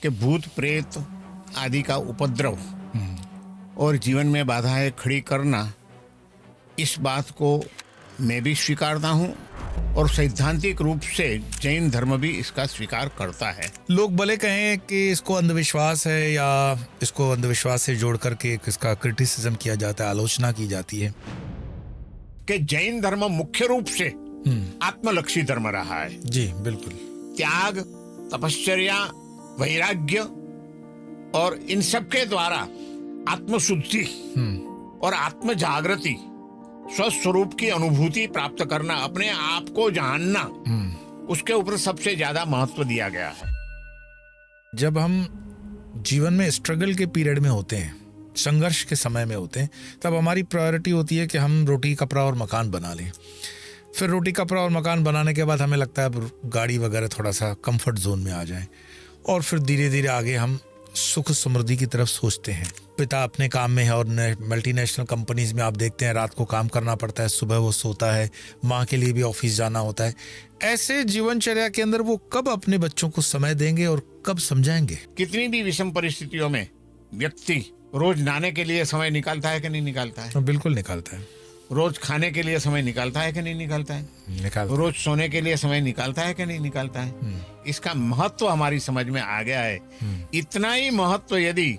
कि भूत प्रेत आदि का उपद्रव और जीवन में बाधाएं खड़ी करना, इस बात को मैं भी स्वीकारता हूँ और सैद्धांतिक रूप से जैन धर्म भी इसका स्वीकार करता है। लोग भले कहें कि इसको अंधविश्वास है या इसको अंधविश्वास से जोड़ करके इसका क्रिटिसिज्म किया जाता है, आलोचना की जाती है कि जैन धर्म मुख्य रूप से आत्मलक्षी धर्म रहा है। जी बिल्कुल। त्याग, तपश्चर्या, वैराग्य और इन सब के द्वारा आत्मशुद्धि और आत्म जागृति, स्वस्वरूप की अनुभूति प्राप्त करना, अपने आप को जानना, उसके ऊपर सबसे ज्यादा महत्व दिया गया है। जब हम जीवन में स्ट्रगल के पीरियड में होते हैं, संघर्ष के समय में होते हैं, तब हमारी प्रायोरिटी होती है कि हम रोटी कपड़ा और मकान बना लें। फिर रोटी कपड़ा और मकान बनाने के बाद हमें लगता है अब गाड़ी वगैरह थोड़ा सा कंफर्ट जोन में आ जाए, और फिर धीरे धीरे आगे हम सुख समृद्धि की तरफ सोचते हैं। पिता अपने काम में है और मल्टीनेशनल कंपनीज में आप देखते हैं रात को काम करना पड़ता है, सुबह वो सोता है, माँ के लिए भी ऑफिस जाना होता है। ऐसे जीवनचर्या के अंदर वो कब अपने बच्चों को समय देंगे और कब समझाएंगे? कितनी भी विषम परिस्थितियों में व्यक्ति रोज नहाने के लिए समय निकालता है कि नहीं निकालता है? बिल्कुल निकालता है। रोज खाने के लिए समय निकालता है कि नहीं निकालता है? निकालता है। रोज सोने के लिए समय निकालता है कि नहीं निकालता है? इसका महत्व हमारी समझ में आ गया है। इतना ही महत्व यदि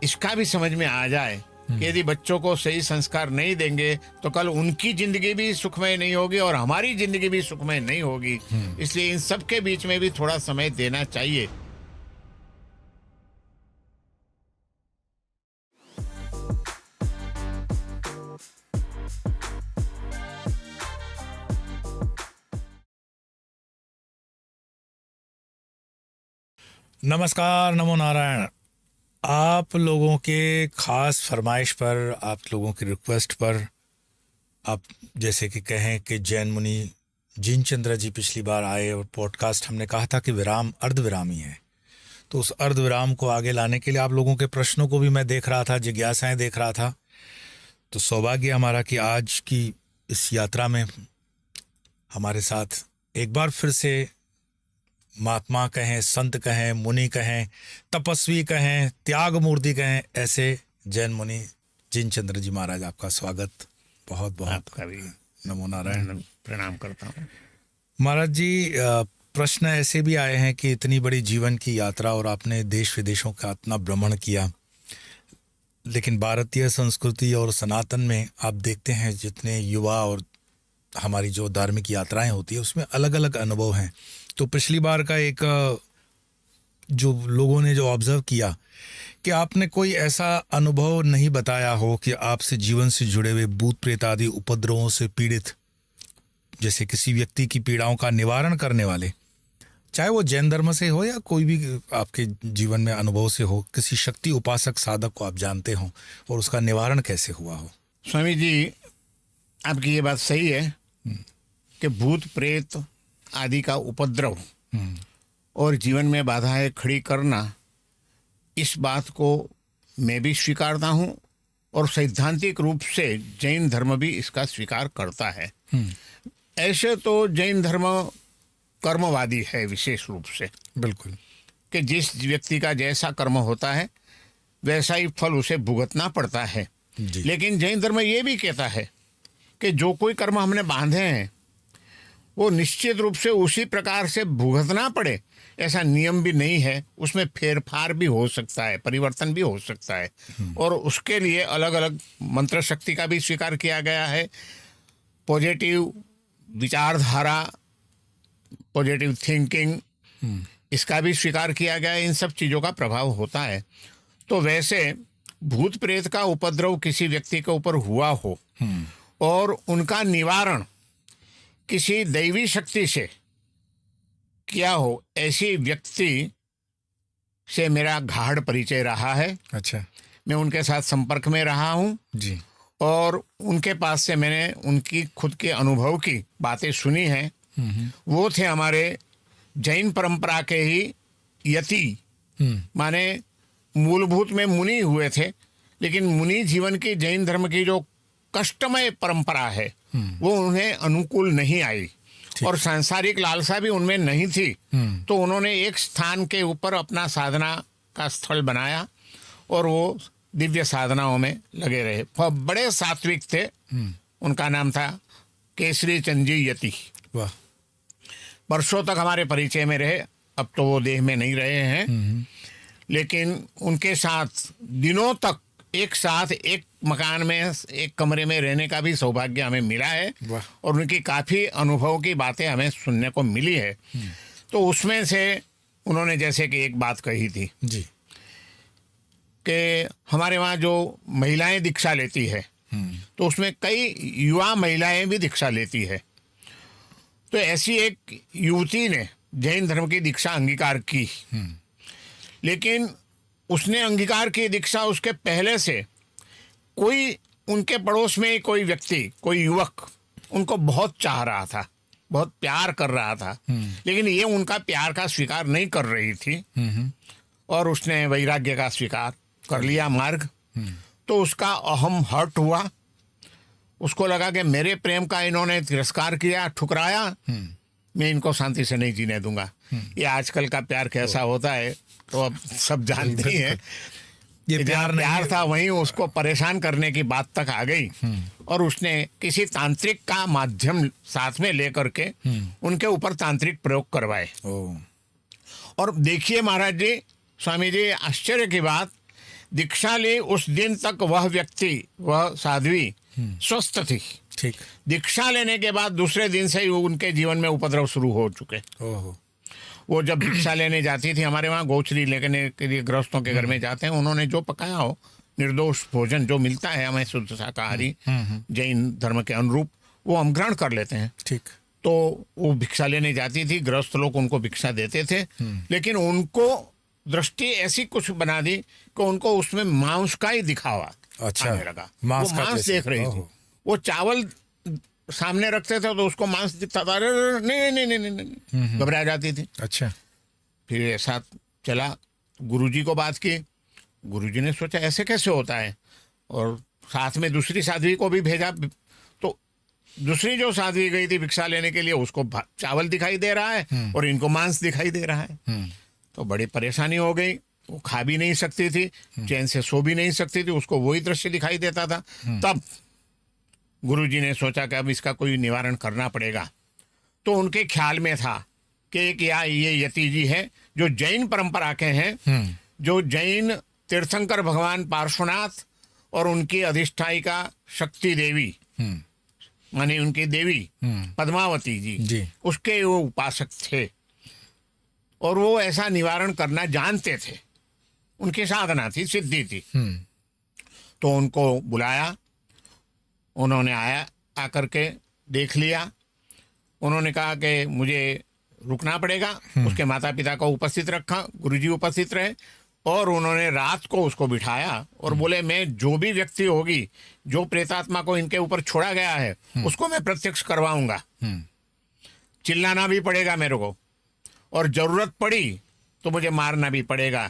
इसका भी समझ में आ जाए कि यदि बच्चों को सही संस्कार नहीं देंगे तो कल उनकी जिंदगी भी सुखमय नहीं होगी और हमारी जिंदगी भी सुखमय नहीं होगी। इसलिए इन सब के बीच में भी थोड़ा समय देना चाहिए। नमस्कार, नमो नारायण। आप लोगों के खास फरमाइश पर, आप लोगों की रिक्वेस्ट पर, आप जैसे कि कहें कि जैन मुनि जिनचंद्र जी पिछली बार आए और पॉडकास्ट हमने कहा था कि विराम अर्धविराम ही है, तो उस अर्धविराम को आगे लाने के लिए आप लोगों के प्रश्नों को भी मैं देख रहा था, जिज्ञासाएं देख रहा था। तो सौभाग्य हमारा कि आज की इस यात्रा में हमारे साथ एक बार फिर से महात्मा कहें, संत कहें, मुनि कहें, तपस्वी कहें, त्याग मूर्ति कहें, ऐसे जैन मुनि जिनचंद्र जी महाराज, आपका स्वागत। बहुत बहुत आपका भी नमो नारायण, प्रणाम करता हूँ। महाराज जी, प्रश्न ऐसे भी आए हैं कि इतनी बड़ी जीवन की यात्रा और आपने देश विदेशों का इतना भ्रमण किया, लेकिन भारतीय संस्कृति और सनातन में आप देखते हैं जितने युवा और हमारी जो धार्मिक यात्राएं होती है उसमें अलग अलग अनुभव हैं। तो पिछली बार का एक जो लोगों ने जो ऑब्जर्व किया कि आपने कोई ऐसा अनुभव नहीं बताया हो कि आपसे जीवन से जुड़े हुए भूत प्रेत आदि उपद्रवों से पीड़ित, जैसे किसी व्यक्ति की पीड़ाओं का निवारण करने वाले, चाहे वो जैन धर्म से हो या कोई भी आपके जीवन में अनुभव से हो, किसी शक्ति उपासक साधक को आप जानते हो और उसका निवारण कैसे हुआ हो। स्वामी जी, आपकी ये बात सही है कि भूत प्रेत आदि का उपद्रव और जीवन में बाधाएं खड़ी करना, इस बात को मैं भी स्वीकारता हूँ और सैद्धांतिक रूप से जैन धर्म भी इसका स्वीकार करता है। ऐसे तो जैन धर्म कर्मवादी है विशेष रूप से, बिल्कुल, कि जिस व्यक्ति का जैसा कर्म होता है वैसा ही फल उसे भुगतना पड़ता है। लेकिन जैन धर्म ये भी कहता है कि जो कोई कर्म हमने बांधे हैं वो निश्चित रूप से उसी प्रकार से भुगतना पड़े, ऐसा नियम भी नहीं है। उसमें फेरफार भी हो सकता है, परिवर्तन भी हो सकता है, और उसके लिए अलग अलग मंत्र शक्ति का भी स्वीकार किया गया है। पॉजिटिव विचारधारा, पॉजिटिव थिंकिंग, इसका भी स्वीकार किया गया है। इन सब चीज़ों का प्रभाव होता है। तो वैसे भूत प्रेत का उपद्रव किसी व्यक्ति के ऊपर हुआ हो और उनका निवारण किसी दैवी शक्ति से किया हो, ऐसी व्यक्ति से मेरा गाढ़ परिचय रहा है। अच्छा, मैं उनके साथ संपर्क में रहा हूँ जी, और उनके पास से मैंने उनकी खुद के अनुभव की बातें सुनी हैं। वो थे हमारे जैन परंपरा के ही यति, माने मूलभूत में मुनि हुए थे, लेकिन मुनि जीवन की जैन धर्म की जो कष्टमय परंपरा है वो उन्हें अनुकूल नहीं आई और सांसारिक लालसा भी उनमें नहीं थी। तो उन्होंने एक स्थान के ऊपर अपना साधना का स्थल बनाया और वो दिव्य साधनाओं में लगे रहे। बड़े सात्विक थे। उनका नाम था केसरी चंद जी यति। वाह। वर्षों तक हमारे परिचय में रहे। अब तो वो देह में नहीं रहे हैं, लेकिन उनके साथ दिनों तक एक साथ एक मकान में एक कमरे में रहने का भी सौभाग्य हमें मिला है। और उनकी काफ़ी अनुभव की बातें हमें सुनने को मिली है। तो उसमें से उन्होंने जैसे कि एक बात कही थी जी कि हमारे वहाँ जो महिलाएं दीक्षा लेती है तो उसमें कई युवा महिलाएं भी दीक्षा लेती है। तो ऐसी एक युवती ने जैन धर्म की दीक्षा अंगीकार की, लेकिन उसने अंगीकार की दीक्षा, उसके पहले से कोई उनके पड़ोस में कोई व्यक्ति, कोई युवक उनको बहुत चाह रहा था, बहुत प्यार कर रहा था, लेकिन ये उनका प्यार का स्वीकार नहीं कर रही थी और उसने वैराग्य का स्वीकार कर लिया मार्ग। तो उसका अहम हर्ट हुआ। उसको लगा कि मेरे प्रेम का इन्होंने तिरस्कार किया, ठुकराया, मैं इनको शांति से नहीं जीने दूंगा। ये आजकल का प्यार कैसा होता है तो अब सब जानते ही हैं। ये प्यार था वहीं उसको परेशान करने की बात तक आ गई और उसने किसी तांत्रिक का माध्यम साथ में लेकर के उनके ऊपर तांत्रिक प्रयोग करवाए। और देखिए महाराज जी, स्वामी जी, आश्चर्य की बात, दीक्षा ली उस दिन तक वह व्यक्ति, वह साध्वी स्वस्थ थी। ठीक। दीक्षा लेने के बाद दूसरे दिन से ही उनके जीवन में उपद्रव शुरू हो चुके। वो जब दीक्षा लेने जाती थी, हमारे वहाँ गोचरी लेने के लिए गृहस्थों के घर में जाते हैं, उन्होंने जो पकाया हो निर्दोष भोजन जो मिलता है हमें शुद्ध शाकाहारी जैन धर्म के अनुरूप, वो हम ग्रहण कर लेते हैं। ठीक। तो वो भिक्षा लेने जाती थी, गृहस्थ लोग उनको भिक्षा देते थे, लेकिन उनको दृष्टि ऐसी कुछ बना दी कि उनको उसमें मांस का ही दिखावा आने लगा। वो मांस देख रही थी। वो चावल सामने रखते थे तो उसको मांस दिखता था, नहीं नहीं नहीं नहीं, घबरा जाती थी। अच्छा। फिर ऐसा चला, गुरुजी को बात की। गुरुजी ने सोचा ऐसे कैसे होता है, और साथ में दूसरी साध्वी को भी भेजा। तो दूसरी जो साध्वी गई थी भिक्षा लेने के लिए, उसको चावल दिखाई दे रहा है और इनको मांस दिखाई दे रहा है। तो बड़ी परेशानी हो गई। वो खा भी नहीं सकती थी, चैन से सो भी नहीं सकती थी, उसको वही दृश्य दिखाई देता था। तब गुरुजी ने सोचा कि अब इसका कोई निवारण करना पड़ेगा। तो उनके ख्याल में था कि एक ये यति जी है जो जैन परंपरा के हैं, जो जैन तीर्थंकर भगवान पार्श्वनाथ और उनकी अधिष्ठायिका शक्ति देवी, माने उनकी देवी पद्मावती जी, उसके वो उपासक थे और वो ऐसा निवारण करना जानते थे। उनकी साधना थी, सिद्धि थी। तो उनको बुलाया, उन्होंने आकर के देख लिया। उन्होंने कहा कि मुझे रुकना पड़ेगा। उसके माता पिता को उपस्थित रखा, गुरुजी उपस्थित रहे और उन्होंने रात को उसको बिठाया और बोले मैं जो भी व्यक्ति होगी, जो प्रेतात्मा को इनके ऊपर छोड़ा गया है, उसको मैं प्रत्यक्ष करवाऊंगा। चिल्लाना भी पड़ेगा मेरे को और जरूरत पड़ी तो मुझे मारना भी पड़ेगा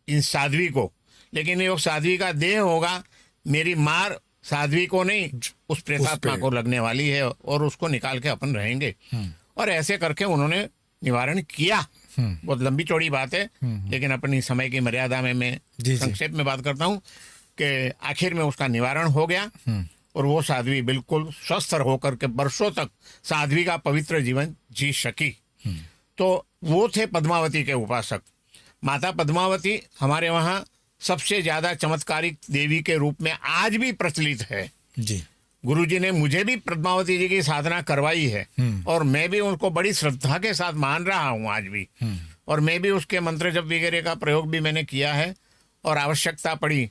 इन साध्वी को, लेकिन ये साध्वी का देह होगा, मेरी मार साध्वी को नहीं उस प्रेतात्मा को लगने वाली है और उसको निकाल के अपन रहेंगे। और ऐसे करके उन्होंने निवारण किया। बहुत लंबी चौड़ी बात है, लेकिन अपनी समय की मर्यादा में मैं संक्षेप में बात करता हूँ कि आखिर में उसका निवारण हो गया और वो साध्वी बिल्कुल स्वस्थ होकर के वर्षों तक साध्वी का पवित्र जीवन जी सकी। तो वो थे पद्मावती के उपासक। माता पद्मावती हमारे वहाँ सबसे ज्यादा चमत्कारिक देवी के रूप में आज भी प्रचलित है जी। गुरुजी ने मुझे भी पद्मावती जी की साधना करवाई है और मैं भी उनको बड़ी श्रद्धा के साथ मान रहा हूँ आज भी। और मैं भी उसके मंत्र जप वगैरह का प्रयोग भी मैंने किया है और आवश्यकता पड़ी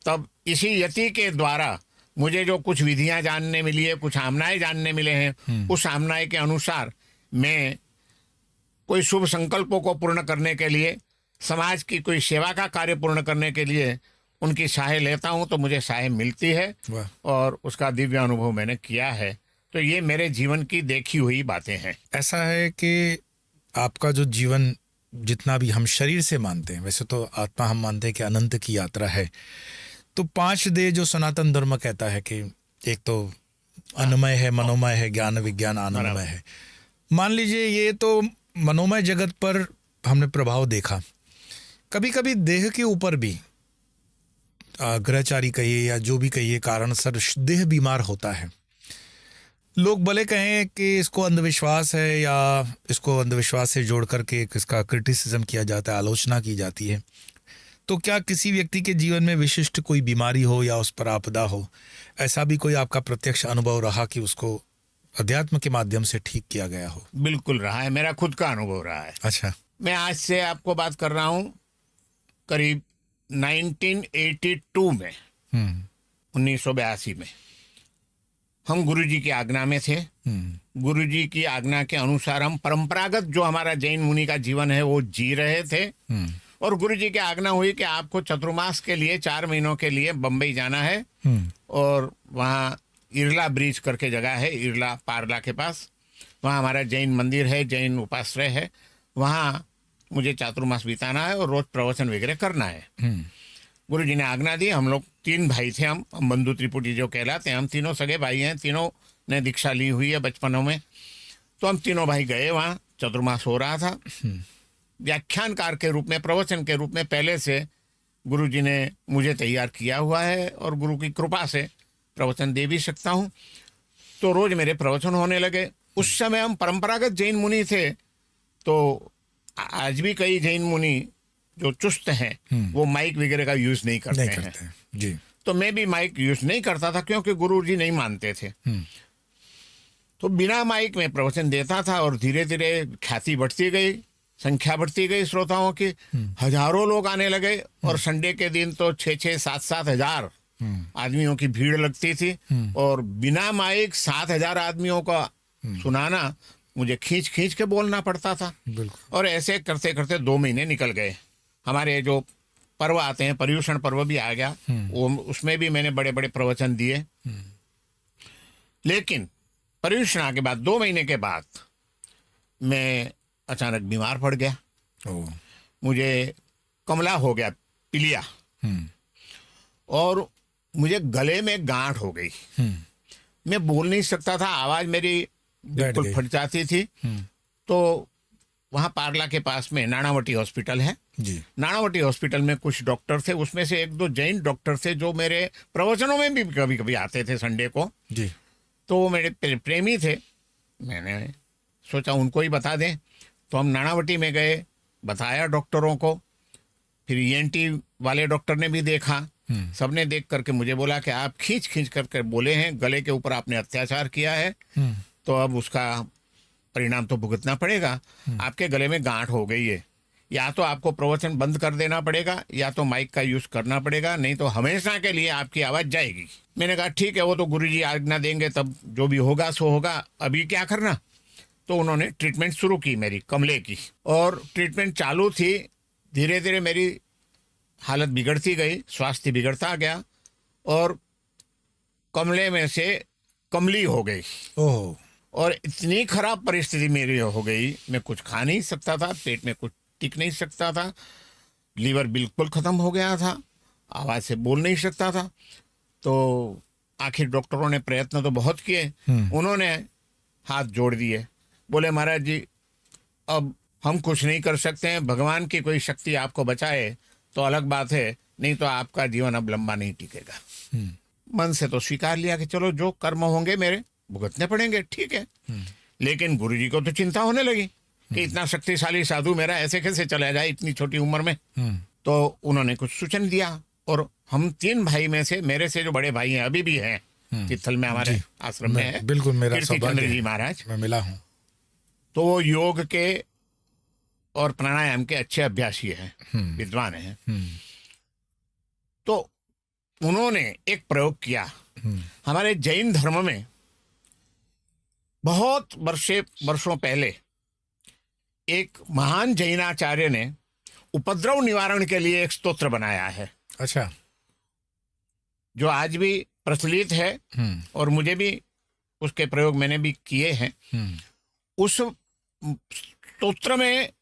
तब इसी यति के द्वारा मुझे जो कुछ विधियां जानने मिली है, कुछ आमनाएं जानने मिले हैं, उस आमनाएं के अनुसार मैं कोई शुभ संकल्पों को पूर्ण करने के लिए, समाज की कोई सेवा का कार्य पूर्ण करने के लिए उनकी सहाय लेता हूं तो मुझे सहाय मिलती है और उसका दिव्य अनुभव मैंने किया है। तो ये मेरे जीवन की देखी हुई बातें हैं। ऐसा है कि आपका जो जीवन जितना भी हम शरीर से मानते हैं, वैसे तो आत्मा हम मानते हैं कि अनंत की यात्रा है। तो 5 देह जो सनातन धर्म कहता है कि एक तो अन्नमय है, मनोमय है, ज्ञान विज्ञान आनंदमय है, मान लीजिए ये तो मनोमय जगत पर हमने प्रभाव देखा, कभी कभी देह के ऊपर भी ग्रहचारी कहिए या जो भी कहिए कारण सर देह बीमार होता है। लोग भले कहें कि इसको अंधविश्वास है या इसको अंधविश्वास से जोड़ करके इसका क्रिटिसिज्म किया जाता है, आलोचना की जाती है, तो क्या किसी व्यक्ति के जीवन में विशिष्ट कोई बीमारी हो या उस पर आपदा हो, ऐसा भी कोई आपका प्रत्यक्ष अनुभव रहा कि उसको अध्यात्म के माध्यम से ठीक किया गया हो? बिल्कुल रहा है, मेरा खुद का अनुभव रहा है। अच्छा। मैं आज से आपको बात कर रहा हूँ करीब 1982 में, 1982 में हम गुरुजी की आज्ञा में थे। गुरुजी की आज्ञा के अनुसार हम परंपरागत जो हमारा जैन मुनि का जीवन है वो जी रहे थे। और गुरुजी की आज्ञा हुई कि आपको चतुर्मास के लिए 4 महीनों के लिए बम्बई जाना है और वहाँ इरला ब्रिज करके जगह है, इरला पारला के पास, वहाँ हमारा जैन मंदिर है, जैन उपाश्रय है, वहाँ मुझे चातुर्मास बिताना है और रोज प्रवचन वगैरह करना है। गुरुजी ने आज्ञा दी। हम लोग 3 भाई थे, हम बंधु त्रिपुटी जो कहलाते हैं, हम तीनों सगे भाई हैं, तीनों ने दीक्षा ली हुई है बचपनों में। तो हम तीनों भाई गए, वहाँ चतुर्मास हो रहा था। व्याख्यानकार के रूप में, प्रवचन के रूप में पहले से गुरुजी ने मुझे तैयार किया हुआ है और गुरु की कृपा से प्रवचन दे भी सकता हूँ। तो रोज मेरे प्रवचन होने लगे। उस समय हम परंपरागत जैन मुनि थे, तो आज भी कई जैन मुनि जो चुस्त हैं वो माइक वगैरह का यूज नहीं करते हैं जी। तो मैं भी माइक यूज नहीं करता था क्योंकि गुरुजी नहीं मानते थे। तो बिना माइक में प्रवचन देता था और धीरे धीरे ख्याति बढ़ती गई, संख्या बढ़ती गई श्रोताओं की। हजारों लोग आने लगे और संडे के दिन तो 6-6, 7-7 हजार आदमियों की भीड़ लगती थी। और बिना माइक 7,000 आदमियों का सुनाना मुझे खींच खींच के बोलना पड़ता था। और ऐसे करते करते 2 महीने निकल गए। हमारे जो पर्व आते हैं, पर्युषण पर्व भी आ गया, वो उसमें भी मैंने बड़े बड़े प्रवचन दिए। लेकिन पर्युषण के बाद 2 महीने के बाद मैं अचानक बीमार पड़ गया। मुझे कमला हो गया, पीलिया, और मुझे गले में गांठ हो गई। मैं बोल नहीं सकता था, आवाज मेरी बिल्कुल फट जाती थी। तो वहाँ पारला के पास में नानावटी हॉस्पिटल है जी। नानावटी हॉस्पिटल में कुछ डॉक्टर थे, उसमें से 1-2 जैन डॉक्टर थे जो मेरे प्रवचनों में भी कभी कभी आते थे संडे को जी। तो वो मेरे प्रेमी थे। मैंने सोचा उनको ही बता दें, तो हम नानावटी में गए, बताया डॉक्टरों को। फिर ईएनटी वाले डॉक्टर ने भी देखा, सबने देख करके मुझे बोला कि आप खींच खींच करके बोले हैं, गले के ऊपर आपने अत्याचार किया है, तो अब उसका परिणाम तो भुगतना पड़ेगा। आपके गले में गांठ हो गई है, या तो आपको प्रवचन बंद कर देना पड़ेगा या तो माइक का यूज करना पड़ेगा, नहीं तो हमेशा के लिए आपकी आवाज जाएगी। मैंने कहा ठीक है, वो तो गुरुजी आज्ञा देंगे, तब जो भी होगा सो होगा, अभी क्या करना। तो उन्होंने ट्रीटमेंट शुरू की मेरी कमले की, और ट्रीटमेंट चालू थी। धीरे धीरे मेरी हालत बिगड़ती गई, स्वास्थ्य बिगड़ता गया और कमले में से कमली हो गई। ओह। और इतनी खराब परिस्थिति मेरी हो गई, मैं कुछ खा नहीं सकता था, पेट में कुछ टिक नहीं सकता था, लीवर बिल्कुल खत्म हो गया था, आवाज से बोल नहीं सकता था। तो आखिर डॉक्टरों ने प्रयत्न तो बहुत किए, उन्होंने हाथ जोड़ दिए, बोले महाराज जी अब हम कुछ नहीं कर सकते हैं, भगवान की कोई शक्ति आपको बचाए तो अलग बात है, नहीं तो आपका जीवन अब लंबा नहीं टिकेगा। मन से तो स्वीकार लिया कि चलो जो कर्म होंगे मेरे भुगतने पड़ेंगे, ठीक है। लेकिन गुरुजी को तो चिंता होने लगी कि इतना शक्तिशाली साधु मेरा ऐसे कैसे चला जाए इतनी छोटी उम्र में। तो उन्होंने कुछ सूचन दिया, और हम 3 भाई में से मेरे से जो बड़े भाई हैं अभी भी हैं तिथल में, हमारे आश्रम में है, बिल्कुल मेरा कीर्तिचंद्र जी महाराज, मैं मिला हूँ। तो वो योग के और प्राणायाम के अच्छे अभ्यासी हैं, विद्वान हैं। तो उन्होंने एक प्रयोग किया। हमारे जैन धर्म में बहुत वर्षों पहले एक महान जैनाचार्य ने उपद्रव निवारण के लिए एक स्तोत्र बनाया है। अच्छा। जो आज भी प्रचलित है, और मुझे भी उसके प्रयोग मैंने भी किए हैं। उस स्तोत्र में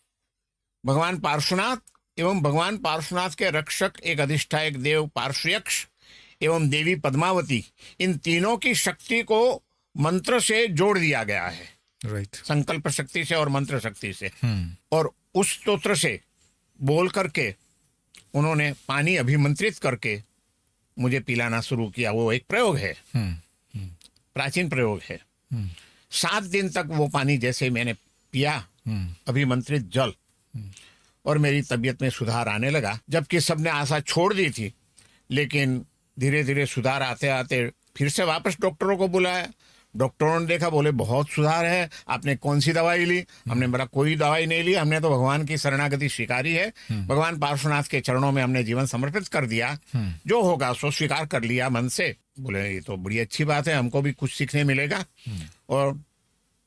भगवान पार्श्वनाथ एवं भगवान पार्श्वनाथ के रक्षक एक अधिष्ठायक देव पार्श्वयक्ष एवं देवी पद्मावती, इन तीनों की शक्ति को मंत्र से जोड़ दिया गया है। राइट। संकल्प शक्ति से और मंत्र शक्ति से। हम्म। और उस स्तोत्र से बोल करके उन्होंने पानी अभिमंत्रित करके मुझे पिलाना शुरू किया। वो एक प्रयोग है, प्राचीन प्रयोग है। 7 दिन तक वो पानी जैसे मैंने पिया, अभिमंत्रित जल, और मेरी तबीयत में सुधार आने लगा। जबकि सबने आशा छोड़ दी थी, लेकिन धीरे धीरे सुधार आते आते फिर से वापस डॉक्टरों को बुलाया। डॉक्टरों ने देखा, बोले बहुत सुधार है, आपने कौन सी दवाई ली? हमने बोला कोई दवाई नहीं ली, हमने तो भगवान की शरणागति स्वीकारी है, भगवान पार्श्वनाथ के चरणों में हमने जीवन समर्पित कर दिया, जो होगा सो स्वीकार कर लिया मन से। बोले ये तो बड़ी अच्छी बात है, हमको भी कुछ सीखने मिलेगा। और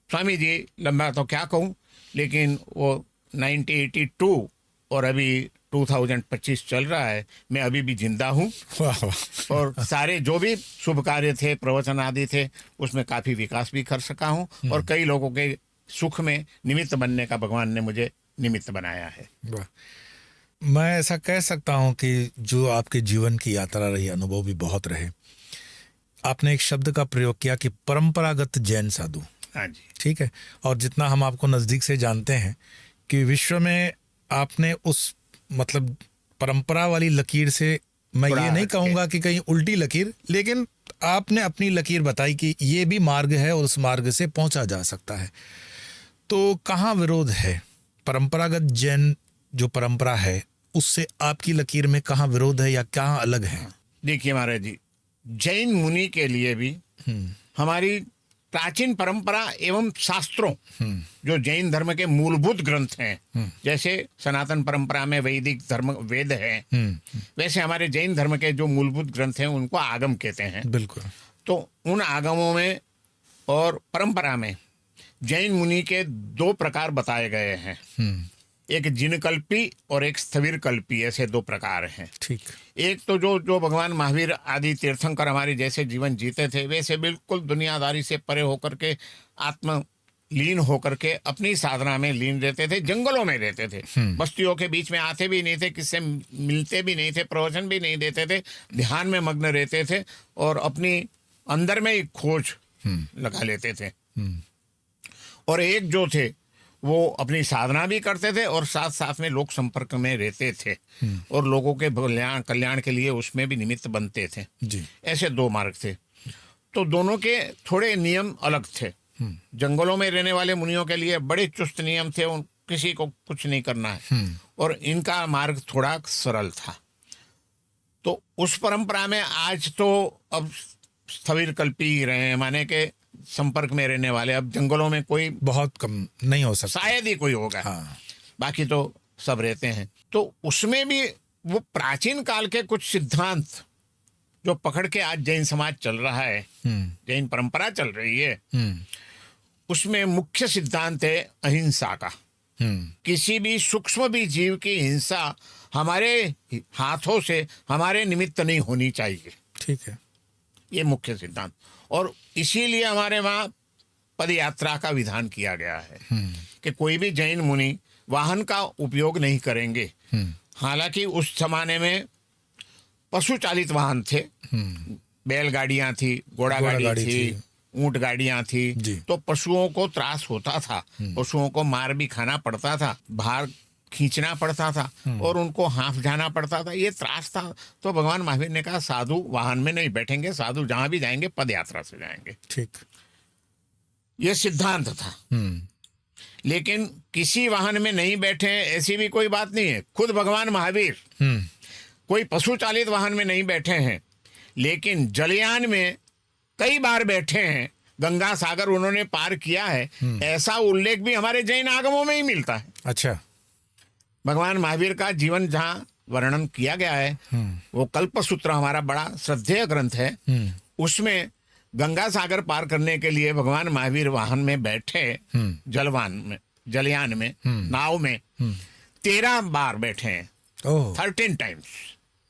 स्वामी जी, लंबा तो क्या कहूँ, लेकिन वो 1982 और अभी 2025 चल रहा है, मैं अभी भी जिंदा हूँ। और सारे जो भी शुभ कार्य थे, प्रवचन आदि थे, उसमें काफी विकास भी कर सका हूँ, और कई लोगों के सुख में निमित्त बनने का भगवान ने मुझे निमित्त बनाया है। मैं ऐसा कह सकता हूँ कि जो आपके जीवन की यात्रा रही, अनुभव भी बहुत रहे। आपने एक शब्द का प्रयोग किया कि परंपरागत जैन साधु। हाँ जी, ठीक है। और जितना हम आपको नज़दीक से जानते हैं कि विश्व में आपने उस मतलब परंपरा वाली लकीर से, मैं ये नहीं कहूँगा कि कहीं उल्टी लकीर, लेकिन आपने अपनी लकीर बताई कि ये भी मार्ग है और उस मार्ग से पहुंचा जा सकता है। तो कहाँ विरोध है? परंपरागत जैन जो परंपरा है उससे आपकी लकीर में कहाँ विरोध है या क्या अलग है? देखिए महाराज जी, जैन मुनि के लिए भी हमारी प्राचीन परंपरा एवं शास्त्रों, जो जैन धर्म के मूलभूत ग्रंथ हैं, जैसे सनातन परंपरा में वैदिक धर्म वेद है, वैसे हमारे जैन धर्म के जो मूलभूत ग्रंथ हैं उनको आगम कहते हैं। बिल्कुल। तो उन आगमों में और परंपरा में जैन मुनि के 2 प्रकार बताए गए हैं। एक जिनकल्पी और एक स्थविरकल्पी, ऐसे 2 प्रकार हैं। ठीक। एक तो जो भगवान महावीर आदि तीर्थंकर हमारे जैसे जीवन जीते थे, वैसे बिल्कुल दुनियादारी से परे होकर के आत्मलीन होकर के अपनी साधना में लीन रहते थे, जंगलों में रहते थे, बस्तियों के बीच में आते भी नहीं थे, किससे मिलते भी नहीं थे, प्रवचन भी नहीं देते थे, ध्यान में मग्न रहते थे और अपनी अंदर में ही खोज लगा लेते थे। और एक जो थे वो अपनी साधना भी करते थे और साथ साथ में लोक संपर्क में रहते थे और लोगों के कल्याण के लिए उसमें भी निमित्त बनते थे जी। ऐसे 2 मार्ग थे। तो दोनों के थोड़े नियम अलग थे। जंगलों में रहने वाले मुनियों के लिए बड़े चुस्त नियम थे, उन किसी को कुछ नहीं करना है, और इनका मार्ग थोड़ा सरल था। तो उस परंपरा में आज तो अब स्थविर कल्पी ही रहे हैं, माने के संपर्क में रहने वाले अब जंगलों में कोई बहुत कम नहीं हो सकता, शायद ही कोई होगा। हाँ। बाकी तो सब रहते हैं। तो उसमें भी वो प्राचीन काल के कुछ सिद्धांत जो पकड़ के आज जैन समाज चल रहा है, जैन परंपरा चल रही है, उसमें मुख्य सिद्धांत है अहिंसा का। किसी भी सूक्ष्म भी जीव की हिंसा हमारे हाथों से हमारे निमित्त नहीं होनी चाहिए। ठीक है, ये मुख्य सिद्धांत। और इसीलिए हमारे वहाँ पद यात्रा का विधान किया गया है कि कोई भी जैन मुनि वाहन का उपयोग नहीं करेंगे। हालांकि उस जमाने में पशु चालित वाहन थे, बैलगाड़ियां थी, घोड़ा गाड़ी थी, ऊंट गाड़ियां थी, तो पशुओं को त्रास होता था, पशुओं को मार भी खाना पड़ता था, भार खींचना पड़ता था और उनको हाथ जाना पड़ता था, ये त्रास था। तो भगवान महावीर ने कहा साधु वाहन में नहीं बैठेंगे, साधु जहां भी जाएंगे पद यात्रा से जाएंगे। ठीक, ये सिद्धांत था। लेकिन किसी वाहन में नहीं बैठे ऐसी भी कोई बात नहीं है। खुद भगवान महावीर कोई पशु चालित वाहन में नहीं बैठे हैं, लेकिन जलयान में कई बार बैठे हैं, गंगा सागर उन्होंने पार किया है। ऐसा उल्लेख भी हमारे जैन आगमों में ही मिलता है। अच्छा, भगवान महावीर का जीवन जहाँ वर्णन किया गया है, वो कल्पसूत्र हमारा बड़ा श्रद्धेय ग्रंथ है। उसमें गंगा सागर पार करने के लिए भगवान महावीर वाहन में बैठे, जलयान में, नाव में 13 बार बैठे हैं, 13 टाइम्स।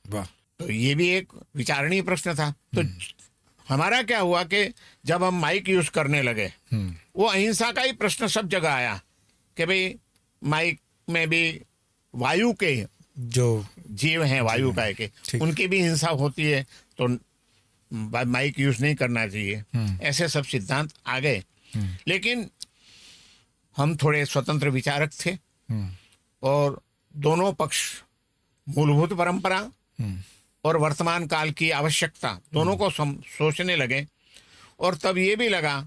वाह। तो ये भी एक विचारणीय प्रश्न था। तो हमारा क्या हुआ कि जब हम माइक यूज करने लगे, वो अहिंसा का ही प्रश्न सब जगह आया कि भाई माइक में भी वायु के जो जीव हैं, वायु का के उनकी भी हिंसा होती है, तो माइक यूज नहीं करना चाहिए। ऐसे सब सिद्धांत आ गए। लेकिन हम थोड़े स्वतंत्र विचारक थे और दोनों पक्ष मूलभूत परंपरा और वर्तमान काल की आवश्यकता दोनों को सोचने लगे। और तब ये भी लगा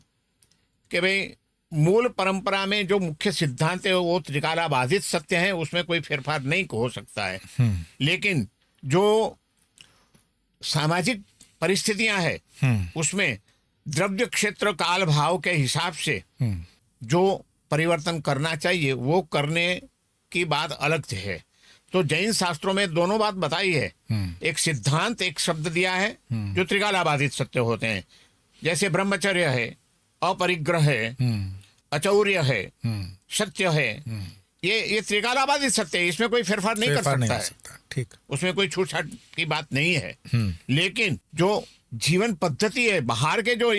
कि भाई मूल परंपरा में जो मुख्य सिद्धांत है वो त्रिकालाबाधित सत्य है, उसमें कोई फेरफार नहीं हो सकता है। लेकिन जो सामाजिक परिस्थितियां हैं उसमें द्रव्य क्षेत्र काल भाव के हिसाब से जो परिवर्तन करना चाहिए वो करने की बात अलग है। तो जैन शास्त्रों में दोनों बात बताई है। एक सिद्धांत, एक शब्द दिया है जो त्रिकालाबाधित सत्य होते हैं, जैसे ब्रह्मचर्य है, अपरिग्रह है, अचौर्य है, सत्य है। ये त्रिकालाबाधित सत्य है, इसमें कोई फेरफार नहीं कर सकता है। ठीक, उसमें कोई छूटछाट की बात नहीं है। लेकिन जो जीवन पद्धति है, बाहर के जो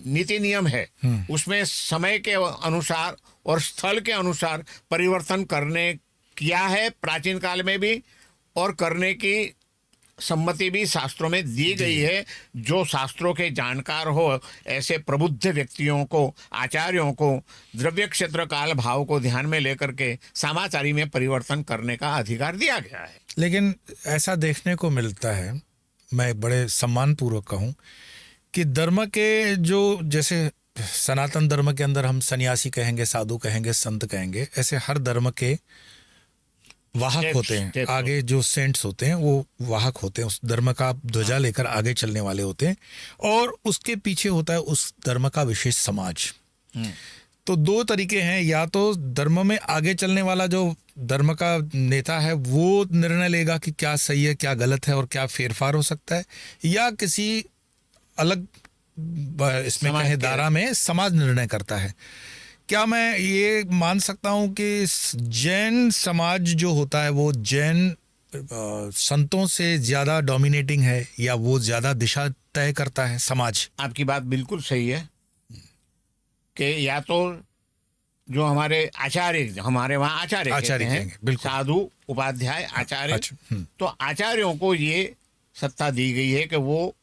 नीति नियम है उसमें समय के अनुसार और स्थल के अनुसार परिवर्तन करने किया है प्राचीन काल में भी, और करने की सम्मति भी शास्त्रों में दी गई है। जो शास्त्रों के जानकार हो ऐसे प्रबुद्ध व्यक्तियों को, आचार्यों को द्रव्य क्षेत्र काल भाव को ध्यान में लेकर के समाचारी में परिवर्तन करने का अधिकार दिया गया है। लेकिन ऐसा देखने को मिलता है, मैं बड़े सम्मानपूर्वक कहूँ, कि धर्म के जो, जैसे सनातन धर्म के अंदर हम सन्यासी कहेंगे, साधु कहेंगे, संत कहेंगे, ऐसे हर धर्म के वाहक होते हैं। आगे जो सेंट्स होते हैं वो वाहक होते हैं, उस धर्म का ध्वजा लेकर आगे चलने वाले होते हैं, और उसके पीछे होता है उस धर्म का विशेष समाज। तो दो तरीके हैं, या तो धर्म में आगे चलने वाला जो धर्म का नेता है वो निर्णय लेगा कि क्या सही है, क्या गलत है और क्या फेरफार हो सकता है, या किसी अलग इसमें कहे धारा में समाज निर्णय करता है। क्या मैं ये मान सकता हूँ कि जैन समाज जो होता है वो जैन संतों से ज़्यादा डोमिनेटिंग है, या वो ज़्यादा दिशा तय करता है समाज? आपकी बात बिल्कुल सही है कि या तो जो हमारे आचार्य, हमारे वहाँ आचार्य कहते हैं, साधु, उपाध्याय, आचार्य, तो आचार्यों को ये सत्ता दी गई है कि वो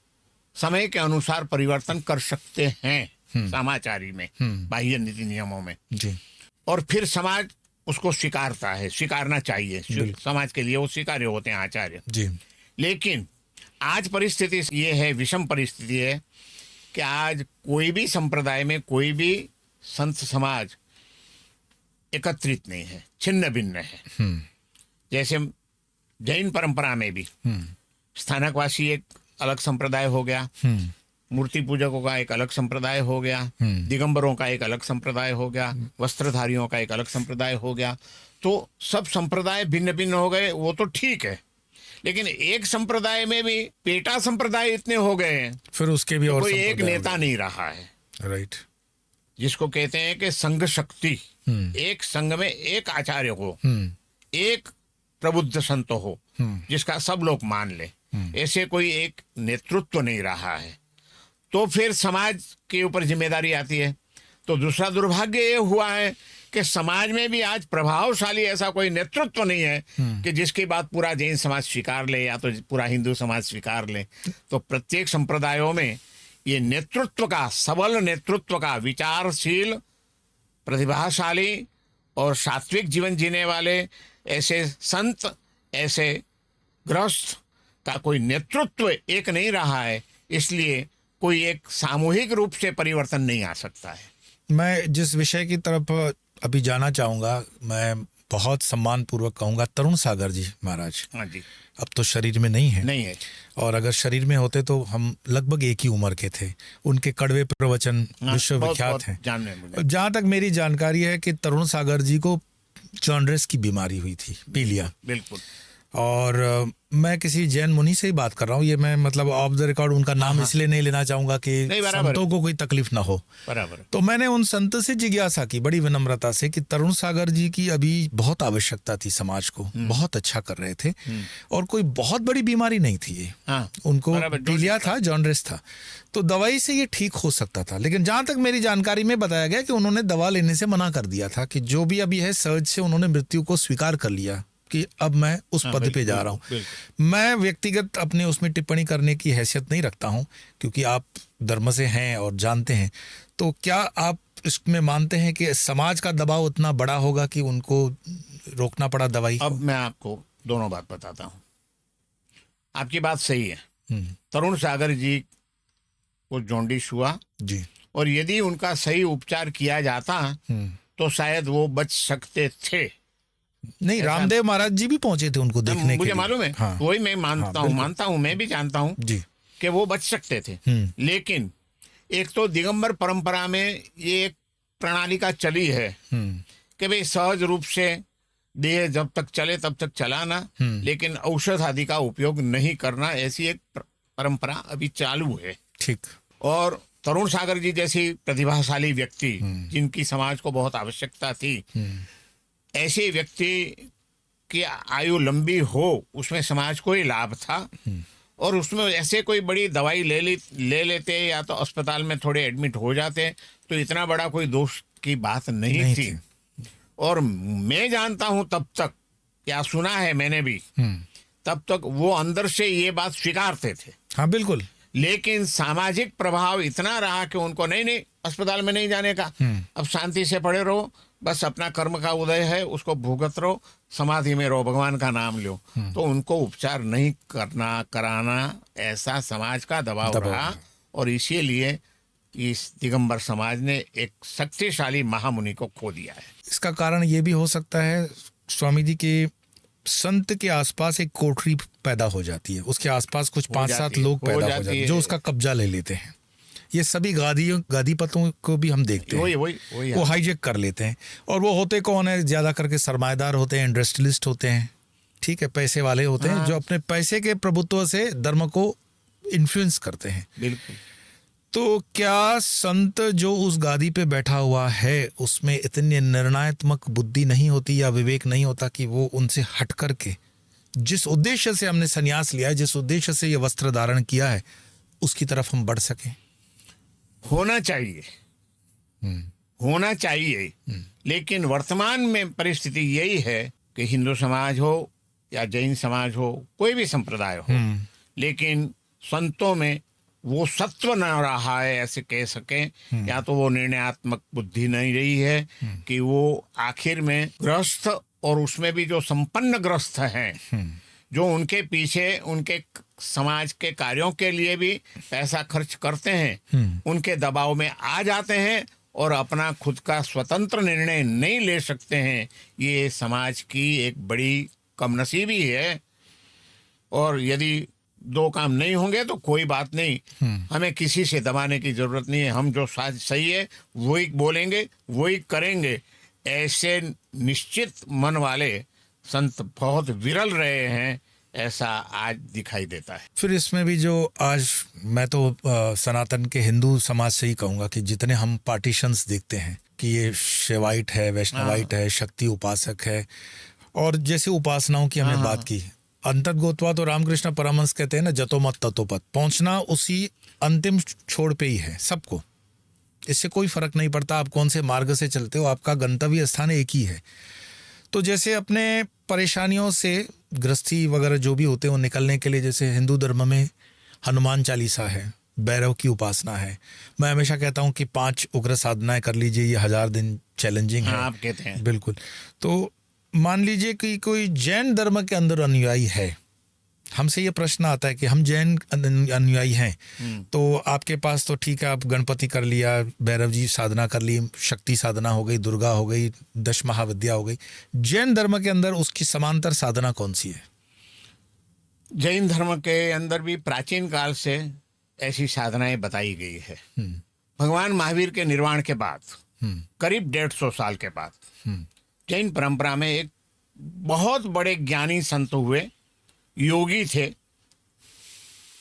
समय के अनुसार परिवर्तन कर सकते हैं समाचारी में, बाह्य नीति नियमों में जी। और फिर समाज उसको स्वीकारता है, स्वीकारना चाहिए, समाज के लिए वो स्वीकार्य होते हैं आचार्य जी। लेकिन आज परिस्थिति ये है, विषम परिस्थिति है कि आज कोई भी संप्रदाय में कोई भी संत समाज एकत्रित नहीं है, छिन्न भिन्न है। जैसे जैन परंपरा में भी स्थानकवासी एक अलग संप्रदाय हो गया, मूर्ति पूजकों का एक अलग संप्रदाय हो गया, दिगंबरों का एक अलग संप्रदाय हो गया, वस्त्रधारियों का एक अलग संप्रदाय हो गया। तो सब संप्रदाय भिन्न भिन्न हो गए, वो तो ठीक है, लेकिन एक संप्रदाय में भी पेटा संप्रदाय इतने हो गए हैं, फिर उसके भी तो और कोई एक नेता नहीं रहा है। राइट, जिसको कहते हैं कि संघ शक्ति, एक संघ में एक आचार्य हो, एक प्रबुद्ध संत हो जिसका सब लोग मान ले, ऐसे कोई एक नेतृत्व नहीं रहा है। तो फिर समाज के ऊपर जिम्मेदारी आती है। तो दूसरा दुर्भाग्य ये हुआ है कि समाज में भी आज प्रभावशाली ऐसा कोई नेतृत्व नहीं है कि जिसकी बात पूरा जैन समाज स्वीकार ले या तो पूरा हिंदू समाज स्वीकार ले। तो प्रत्येक संप्रदायों में ये नेतृत्व का, सबल नेतृत्व का, विचारशील, प्रतिभाशाली और सात्विक जीवन जीने वाले ऐसे संत, ऐसे गृहस्थ का कोई नेतृत्व एक नहीं रहा है, इसलिए कोई एक सामूहिक रूप से परिवर्तन नहीं आ सकता है। मैं जिस विषय की तरफ अभी जाना चाहूँगा, मैं बहुत सम्मानपूर्वक कहूँगा तरुण सागर जी महाराज। हाँ जी। अब तो शरीर में नहीं है, और अगर शरीर में होते तो हम लगभग एक ही उम्र के थे। उनके कड़वे प्रवचन विश्वविख्यात हैं। जहाँ तक मेरी जानकारी है कि तरुण सागर जी को जॉन्ड्रिस की बीमारी हुई थी, पीलिया। बिल्कुल। और मैं किसी जैन मुनि से ही बात कर रहा हूँ, ये मैं मतलब ऑफ द रिकॉर्ड उनका नाम इसलिए नहीं लेना चाहूंगा कि संतों को कोई तकलीफ ना हो। बराबर। तो मैंने उन संत से जिज्ञासा की बड़ी विनम्रता से कि तरुण सागर जी की अभी बहुत आवश्यकता थी, समाज को बहुत अच्छा कर रहे थे, और कोई बहुत बड़ी बीमारी नहीं थी ये। उनको पीलिया था, जॉन्ड्रिस था, तो दवाई से ये ठीक हो सकता था। लेकिन जहां तक मेरी जानकारी में बताया गया कि उन्होंने दवा लेने से मना कर दिया था, कि जो भी अभी है सहज से उन्होंने मृत्यु को स्वीकार कर लिया कि अब मैं उस पद पे जा रहा हूँ। मैं व्यक्तिगत अपने उसमें टिप्पणी करने की हैसियत नहीं रखता हूँ, क्योंकि आप धर्म से हैं और जानते हैं। तो क्या आप इसमें मानते हैं कि समाज का दबाव उतना बड़ा होगा कि उनको रोकना पड़ा दवाई? अब मैं आपको दोनों बात बताता हूँ। आपकी बात सही है, तरुण सागर जी को जॉन्डिस हुआ जी। और यदि उनका सही उपचार किया जाता तो शायद वो बच सकते थे। नहीं, रामदेव महाराज जी भी पहुंचे थे उनको देखने के मुझे लिए। मालूम है, हाँ। वही मैं मानता हूँ, मैं भी जानता हूँ जी। कि वो बच सकते थे। लेकिन एक तो दिगंबर परंपरा में ये एक प्रणाली का चली है कि भाई सहज रूप से देह जब तक चले तब तक चलाना, लेकिन औषध आदि का उपयोग नहीं करना, ऐसी एक परंपरा अभी चालू है। ठीक। और तरुण सागर जी जैसी प्रतिभाशाली व्यक्ति जिनकी समाज को बहुत आवश्यकता थी, ऐसे व्यक्ति की आयु लंबी हो उसमें समाज को ही लाभ था। और उसमें ऐसे कोई बड़ी दवाई ले लेते या तो अस्पताल में थोड़े एडमिट हो जाते तो इतना बड़ा कोई दोष की बात नहीं थी। और मैं जानता हूं तब तक, क्या सुना है मैंने भी, तब तक वो अंदर से ये बात स्वीकारते थे। हाँ बिल्कुल। लेकिन सामाजिक प्रभाव इतना रहा कि उनको नहीं अस्पताल में नहीं जाने का, अब शांति से पड़े रहो, बस अपना कर्म का उदय है उसको भुगत रहो, समाधि में रहो, भगवान का नाम लो। तो उनको उपचार नहीं कराना, ऐसा समाज का दबाव रहा। और इसीलिए इस दिगंबर समाज ने एक शक्तिशाली महामुनि को खो दिया है। इसका कारण ये भी हो सकता है स्वामी जी के संत के आसपास एक कोठरी पैदा हो जाती है, उसके आसपास कुछ 5-7 लोग पैदा हो जाते हैं जो उसका कब्जा ले लेते हैं। ये सभी गादीपतों को भी हम देखते हैं, वो हाईजेक कर लेते हैं। और वो होते कौन है? ज्यादा करके सरमाएदार होते हैं, इंडस्ट्रियलिस्ट होते हैं, ठीक है, पैसे वाले होते हैं, जो अपने पैसे के प्रभुत्व से धर्म को इन्फ्लुएंस करते हैं। बिल्कुल। तो क्या संत जो उस गादी पे बैठा हुआ है उसमें इतनी निर्णयात्मक बुद्धि नहीं होती या विवेक नहीं होता कि वो उनसे हट करके जिस उद्देश्य से हमने संन्यास लिया है, जिस उद्देश्य से ये वस्त्र धारण किया है, उसकी तरफ हम बढ़ सकें? होना चाहिए, होना चाहिए। लेकिन वर्तमान में परिस्थिति यही है कि हिंदू समाज हो या जैन समाज हो, कोई भी संप्रदाय हो, लेकिन संतों में वो सत्व न रहा है ऐसे कह सके, या तो वो निर्णयात्मक बुद्धि नहीं रही है कि वो आखिर में ग्रस्त, और उसमें भी जो संपन्न ग्रस्त हैं, जो उनके पीछे उनके समाज के कार्यों के लिए भी पैसा खर्च करते हैं, उनके दबाव में आ जाते हैं और अपना खुद का स्वतंत्र निर्णय नहीं ले सकते हैं। ये समाज की एक बड़ी कमनसीबी है। और यदि दो काम नहीं होंगे तो कोई बात नहीं, हमें किसी से दबाने की जरूरत नहीं है। हम जो सही है वही बोलेंगे, वही करेंगे। ऐसे निश्चित मन वाले संत बहुत विरल रहे हैं, ऐसा आज दिखाई देता है। फिर इसमें भी जो आज मैं तो सनातन के हिंदू समाज से ही कहूँगा कि जितने हम पार्टीशंस देखते हैं कि ये शिवाइट है, वैष्णवाइट है, शक्ति उपासक है, और जैसे उपासनाओं की हमने बात की, अंतर्गोत्वा तो रामकृष्ण परमहंस कहते हैं ना, जतो मत ततो पत, पहुंचना उसी अंतिम छोड़ पे ही है सबको। इससे कोई फर्क नहीं पड़ता आप कौन से मार्ग से चलते हो, आपका गंतव्य स्थान एक ही है। तो जैसे अपने परेशानियों से, गृहस्थी वगैरह जो भी होते हैं, वो निकलने के लिए जैसे हिंदू धर्म में हनुमान चालीसा है, भैरव की उपासना है। मैं हमेशा कहता हूँ कि 5 उग्र साधनाएं कर लीजिए, ये 1000 दिन चैलेंजिंग है। आप कहते हैं बिल्कुल। तो मान लीजिए कि कोई जैन धर्म के अंदर अनुयायी है, हमसे ये प्रश्न आता है कि हम जैन अनुयायी हैं, तो आपके पास तो ठीक है, आप गणपति कर लिया, भैरव जी साधना कर ली, शक्ति साधना हो गई, दुर्गा हो गई, 10 महाविद्या हो गई। जैन धर्म के अंदर उसकी समांतर साधना कौन सी है? जैन धर्म के अंदर भी प्राचीन काल से ऐसी साधनाएं बताई गई है। भगवान महावीर के निर्वाण के बाद, करीब 150 साल के बाद, जैन परंपरा में एक बहुत बड़े ज्ञानी संत हुए, योगी थे।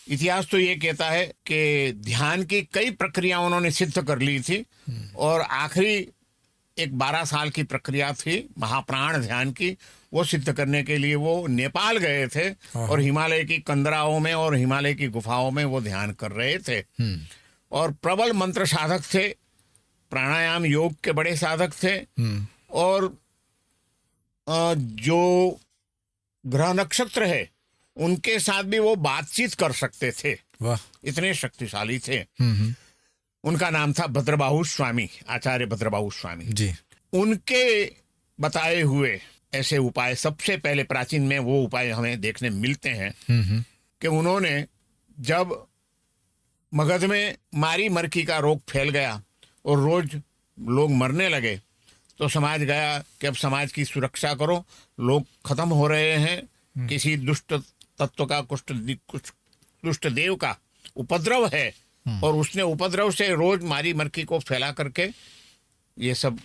इतिहास तो ये कहता है कि ध्यान की कई प्रक्रिया उन्होंने सिद्ध कर ली थी, और आखिरी एक 12 साल की प्रक्रिया थी महाप्राण ध्यान की, वो सिद्ध करने के लिए वो नेपाल गए थे और हिमालय की कंदराओं में और हिमालय की गुफाओं में वो ध्यान कर रहे थे। और प्रबल मंत्र साधक थे, प्राणायाम योग के बड़े साधक थे, और जो ग्रह नक्षत्र है उनके साथ भी वो बातचीत कर सकते थे। वाह, इतने शक्तिशाली थे। उनका नाम था भद्रबाहु स्वामी, आचार्य भद्रबाहु स्वामी जी। उनके बताए हुए ऐसे उपाय, सबसे पहले प्राचीन में वो उपाय हमें देखने मिलते हैं कि उन्होंने जब मगध में मारी मरकी का रोग फैल गया और रोज लोग मरने लगे, तो समाज गया कि अब समाज की सुरक्षा करो, लोग खत्म हो रहे हैं, किसी दुष्ट तत्व का, कुछ दुष्ट देव का उपद्रव है, और उसने उपद्रव से रोज मारी मरकी को फैला करके ये सब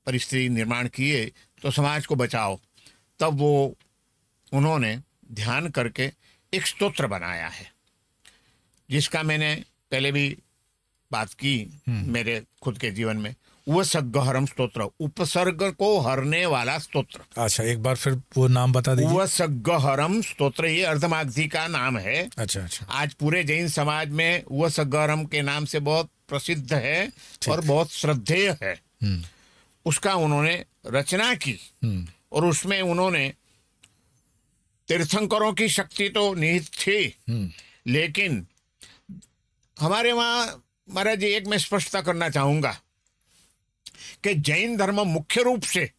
परिस्थिति निर्माण किए, तो समाज को बचाओ। तब वो उन्होंने ध्यान करके एक स्तोत्र बनाया है, जिसका मैंने पहले भी बात की मेरे खुद के जीवन में। उपसर्गहरम स्तोत्र, उपसर्ग को हरने वाला स्तोत्र। अच्छा, एक बार फिर वो नाम बता दीजिए। उपसर्गहरम स्तोत्र, ये अर्धमागधी का नाम है। अच्छा अच्छा। आज पूरे जैन समाज में उपसर्गहरम के नाम से बहुत प्रसिद्ध है और बहुत श्रद्धेय है। उसका उन्होंने रचना की और उसमें उन्होंने तीर्थंकरों की शक्ति तो निहित थी, लेकिन हमारे वहां महाराज जी, एक मैं स्पष्टता करना चाहूंगा कि जैन धर्म मुख्य रूप से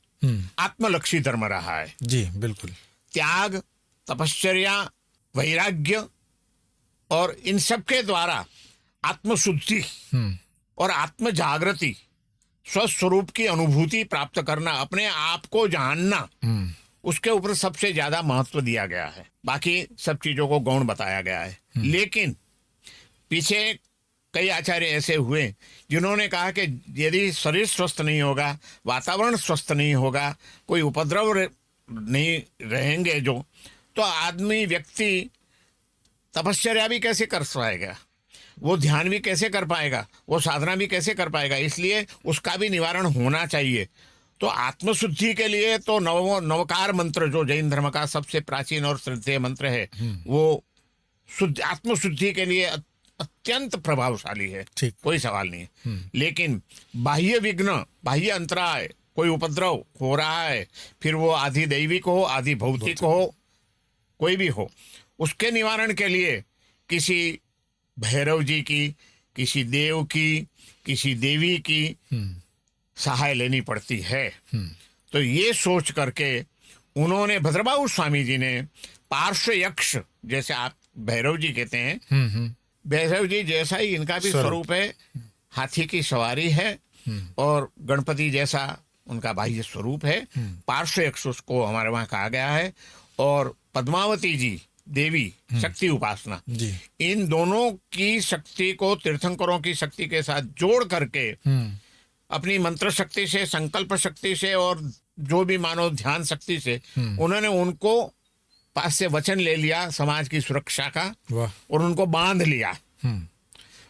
आत्मलक्षी धर्म रहा है। जी बिल्कुल। त्याग, तपश्चर्या, वैराग्य और इन सब के द्वारा आत्मशुद्धि और आत्म जागृति, स्वस्वरूप की अनुभूति प्राप्त करना, अपने आप को जानना, उसके ऊपर सबसे ज्यादा महत्व दिया गया है। बाकी सब चीजों को गौण बताया गया है। लेकिन पीछे कई आचार्य ऐसे हुए जिन्होंने कहा कि यदि शरीर स्वस्थ नहीं होगा, वातावरण स्वस्थ नहीं होगा, कोई उपद्रव नहीं रहेंगे जो, तो आदमी, व्यक्ति तपश्चर्या भी कैसे कर पाएगा, वो ध्यान भी कैसे कर पाएगा, वो साधना भी कैसे कर पाएगा। इसलिए उसका भी निवारण होना चाहिए। तो आत्मशुद्धि के लिए तो नवकार मंत्र, जो जैन धर्म का सबसे प्राचीन और श्रद्धेय मंत्र है, वो आत्मशुद्धि के लिए अत्यंत प्रभावशाली है, कोई सवाल नहीं है। लेकिन बाह्य विघ्न, बाह्य अंतराय, कोई उपद्रव हो रहा है, फिर वो आधि दैविक हो, आधि भौतिक हो, कोई भी हो, उसके निवारण के लिए किसी भैरव जी की, किसी देव की, किसी देवी की सहाय लेनी पड़ती है। तो ये सोच करके उन्होंने, भद्रबाहु स्वामी जी ने पार्श्व यक्ष, जैसे आप भैरव जी कहते हैं, भैरव जी जैसा ही इनका भी स्वरूप है, हाथी की सवारी है और गणपति जैसा उनका बाह्य स्वरूप है। पार्श्व यक्ष उसको हमारे वहां कहा गया है। और पद्मावती जी देवी, शक्ति उपासना, इन दोनों की शक्ति को तीर्थंकरों की शक्ति के साथ जोड़ करके अपनी मंत्र शक्ति से, संकल्प शक्ति से और जो भी मानो ध्यान शक्ति से, उन्होंने उनको पास से वचन ले लिया समाज की सुरक्षा का, और उनको बांध लिया।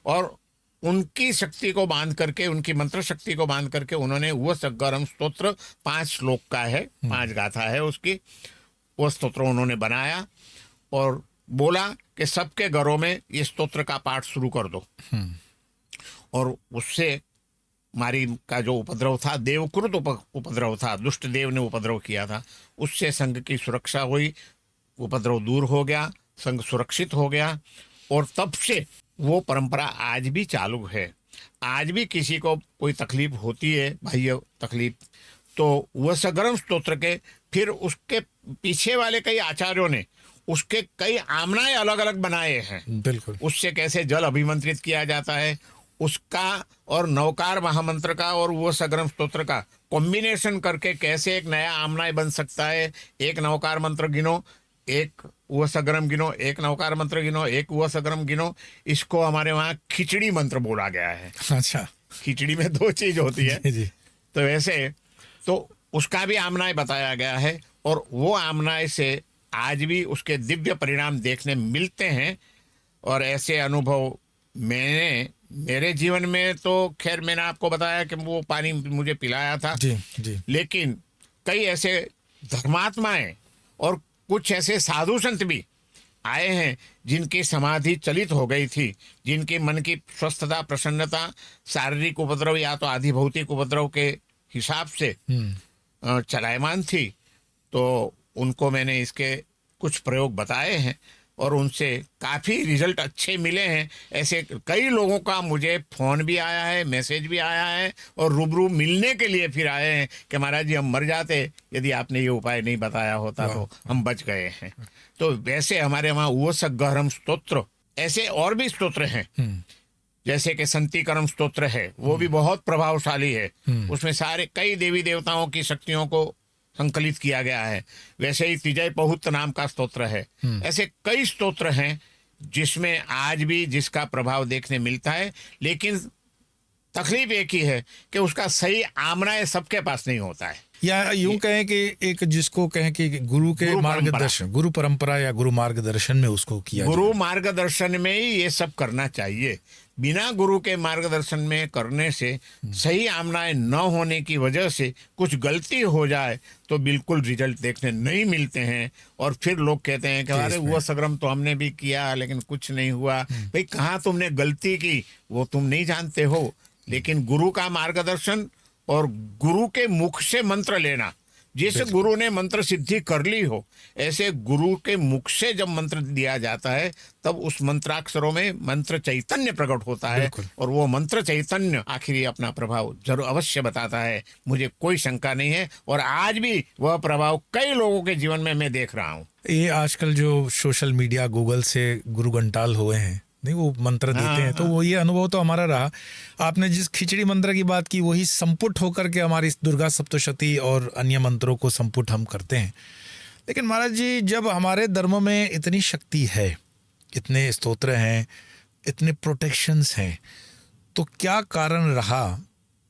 और उनकी शक्ति को बांध करके, उनकी मंत्र शक्ति को बांध करके उन्होंने वो उपसर्गहरम स्तोत्र, 5 श्लोक का है, 5 गाथा है उसकी, वो स्तोत्र उन्होंने बनाया और बोला कि सबके घरों में ये स्तोत्र का पाठ शुरू कर दो। और उससे मारी का जो उपद्रव था, देवकृत उपद्रव था, दुष्ट देव ने उपद्रव किया था, उससे संघ की सुरक्षा हुई, उपद्रव दूर हो गया, संघ सुरक्षित हो गया। और तब से वो परंपरा आज भी चालू है। आज भी किसी को कोई तकलीफ होती है, बाह्य तकलीफ, तो उपसर्गहरम स्तोत्र के फिर उसके पीछे वाले कई आचार्यों ने उसके कई आमनाएं अलग अलग बनाए हैं। बिल्कुल। उससे कैसे जल अभिमंत्रित किया जाता है उसका, और नवकार महामंत्र का और उपसर्गहरम स्तोत्र का कॉम्बिनेशन करके कैसे एक नया आमनाय बन सकता है। एक नवकार मंत्र गिनो, एक उपसर्गहरम गिनो, एक नवकार मंत्र गिनो, एक उपसर्गहरम गिनो। इसको हमारे वहाँ खिचड़ी मंत्र बोला गया है। अच्छा। खिचड़ी में 2 चीज होती है। जी। तो वैसे तो उसका भी आमनाय बताया गया है, और वो आमनाय से आज भी उसके दिव्य परिणाम देखने मिलते हैं। और ऐसे अनुभव मेरे जीवन में, तो खैर मैंने आपको बताया कि वो पानी मुझे पिलाया था। जी जी। लेकिन कई ऐसे धर्मात्माएं और कुछ ऐसे साधु संत भी आए हैं जिनकी समाधि चलित हो गई थी, जिनके मन की स्वस्थता, प्रसन्नता शारीरिक उपद्रव या तो आधि भौतिक उपद्रव के हिसाब से चलायमान थी। तो उनको मैंने इसके कुछ प्रयोग बताए हैं और उनसे काफ़ी रिजल्ट अच्छे मिले हैं। ऐसे कई लोगों का मुझे फ़ोन भी आया है, मैसेज भी आया है, और रूबरू मिलने के लिए फिर आए हैं कि महाराज जी हम मर जाते यदि आपने ये उपाय नहीं बताया होता, तो हम बच गए हैं। तो वैसे हमारे वहाँ वो सगहरम स्तोत्र, ऐसे और भी स्तोत्र हैं, जैसे कि संतिकरम स्तोत्र है, वो भी बहुत प्रभावशाली है। उसमें सारे कई देवी देवताओं की शक्तियों को संकलित किया गया है। वैसे ही तिजय पहुत नाम का स्तोत्र है। ऐसे कई स्तोत्र हैं जिसमें आज भी जिसका प्रभाव देखने मिलता है, लेकिन तकलीफ एक ही है कि उसका सही आमना सबके पास नहीं होता है। या यूं कहें कि एक जिसको कहें कि गुरु के मार्गदर्शन, गुरु परंपरा या गुरु मार्गदर्शन में उसको किया, गुरु मार्गदर्शन में ही ये सब करना चाहिए। बिना गुरु के मार्गदर्शन में करने से, सही आमनाएं न होने की वजह से कुछ गलती हो जाए तो बिल्कुल रिजल्ट देखने नहीं मिलते हैं। और फिर लोग कहते हैं कि अरे वो सगरम तो हमने भी किया लेकिन कुछ नहीं हुआ। भाई कहाँ तुमने गलती की वो तुम नहीं जानते हो, लेकिन गुरु का मार्गदर्शन और गुरु के मुख से मंत्र लेना, जिस गुरु ने मंत्र सिद्धि कर ली हो, ऐसे गुरु के मुख से जब मंत्र दिया जाता है तब उस मंत्राक्षरों में मंत्र चैतन्य प्रकट होता है, और वो मंत्र चैतन्य आखिरी अपना प्रभाव जरूर अवश्य बताता है, मुझे कोई शंका नहीं है। और आज भी वह प्रभाव कई लोगों के जीवन में मैं देख रहा हूँ। ये आजकल जो सोशल मीडिया गूगल से गुरु घंटाल हुए हैं, नहीं वो मंत्र देते हैं, तो वो ये अनुभव तो हमारा रहा। आपने जिस खिचड़ी मंत्र की बात की वही संपुट होकर के हमारी दुर्गा सप्तशती और अन्य मंत्रों को संपुट हम करते हैं। लेकिन महाराज जी, जब हमारे धर्म में इतनी शक्ति है, इतने स्तोत्र हैं, इतने प्रोटेक्शंस हैं, तो क्या कारण रहा?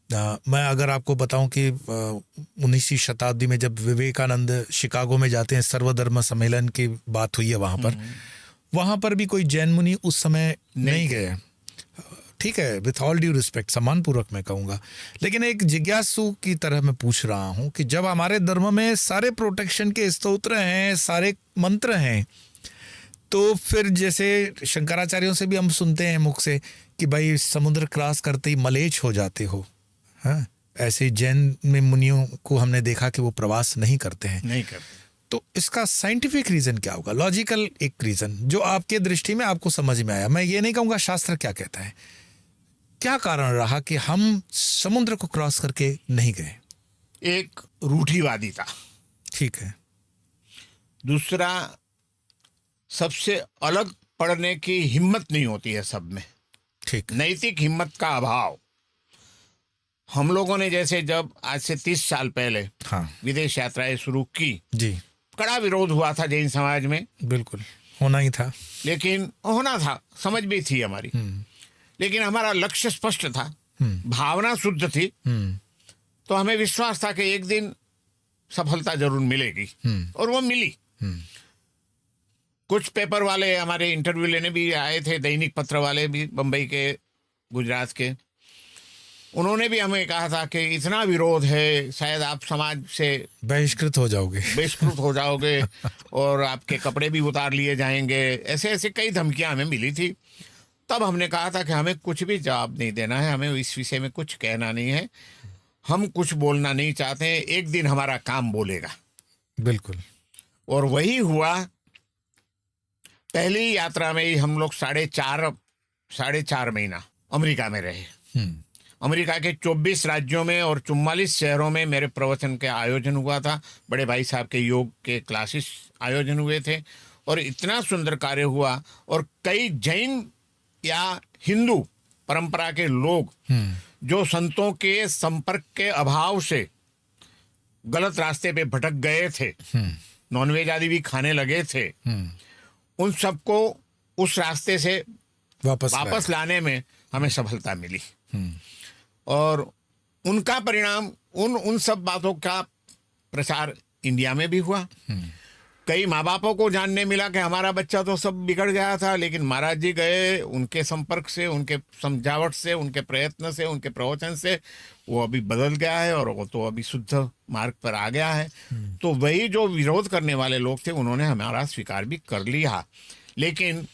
मैं अगर आपको बताऊं कि 19वीं शताब्दी में जब विवेकानंद शिकागो में जाते हैं, सर्वधर्म सम्मेलन की बात हुई है वहाँ पर भी कोई जैन मुनि उस समय नहीं गए। ठीक है, विथ ऑल ड्यू रिस्पेक्ट, सम्मानपूर्वक मैं कहूँगा, लेकिन एक जिज्ञासु की तरह मैं पूछ रहा हूँ कि जब हमारे धर्म में सारे प्रोटेक्शन के स्तोत्र हैं, सारे मंत्र हैं, तो फिर जैसे शंकराचार्यों से भी हम सुनते हैं मुख से कि भाई समुद्र क्रॉस करते ही मलेच्छ हो जाते हो, हाँ, ऐसे जैन में मुनियों को हमने देखा कि वो प्रवास नहीं करते हैं। नहीं करते। तो इसका साइंटिफिक रीजन क्या होगा, लॉजिकल एक रीजन जो आपके दृष्टि में आपको समझ में आया? मैं ये नहीं कहूँगा शास्त्र क्या कहता है, क्या कारण रहा कि हम समुद्र को क्रॉस करके नहीं गए? एक रूढ़िवादिता, ठीक है। दूसरा, सबसे अलग पढ़ने की हिम्मत नहीं होती है सब में, ठीक, नैतिक हिम्मत का अभाव। हम लोगों ने जैसे जब आज से 30 साल पहले विदेश यात्राएं शुरू की जी, कड़ा विरोध हुआ था जैन समाज में, बिल्कुल होना ही था, लेकिन होना था, समझ भी थी हमारी, लेकिन हमारा लक्ष्य स्पष्ट था, भावना शुद्ध थी, तो हमें विश्वास था कि एक दिन सफलता जरूर मिलेगी, और वो मिली। कुछ पेपर वाले हमारे इंटरव्यू लेने भी आए थे, दैनिक पत्र वाले भी, बंबई के, गुजरात के, उन्होंने भी हमें कहा था कि इतना विरोध है, शायद आप समाज से बहिष्कृत हो जाओगे और आपके कपड़े भी उतार लिए जाएंगे, ऐसे ऐसे कई धमकियां हमें मिली थी। तब हमने कहा था कि हमें कुछ भी जवाब नहीं देना है, हमें इस विषय में कुछ कहना नहीं है, हम कुछ बोलना नहीं चाहते हैं, एक दिन हमारा काम बोलेगा। बिल्कुल। और वही हुआ। पहली यात्रा में ही हम लोग साढ़े चार महीना अमेरिका में रहे। अमेरिका के 24 राज्यों में और 44 शहरों में मेरे प्रवचन के आयोजन हुआ था। बड़े भाई साहब के योग के क्लासेस आयोजन हुए थे, और इतना सुंदर कार्य हुआ। और कई जैन या हिंदू परंपरा के लोग जो संतों के संपर्क के अभाव से गलत रास्ते पे भटक गए थे, नॉनवेज आदि भी खाने लगे थे, उन सबको उस रास्ते से वापस लाने में हमें सफलता मिली। और उनका परिणाम, उन सब बातों का प्रचार इंडिया में भी हुआ। कई माँ बापों को जानने मिला कि हमारा बच्चा तो सब बिगड़ गया था, लेकिन महाराज जी गए, उनके संपर्क से, उनके समझावट से, उनके प्रयत्न से, उनके प्रवचन से वो अभी बदल गया है, और वो तो अभी शुद्ध मार्ग पर आ गया है। तो वही जो विरोध करने वाले लोग थे उन्होंने हमारा स्वीकार भी कर लिया। लेकिन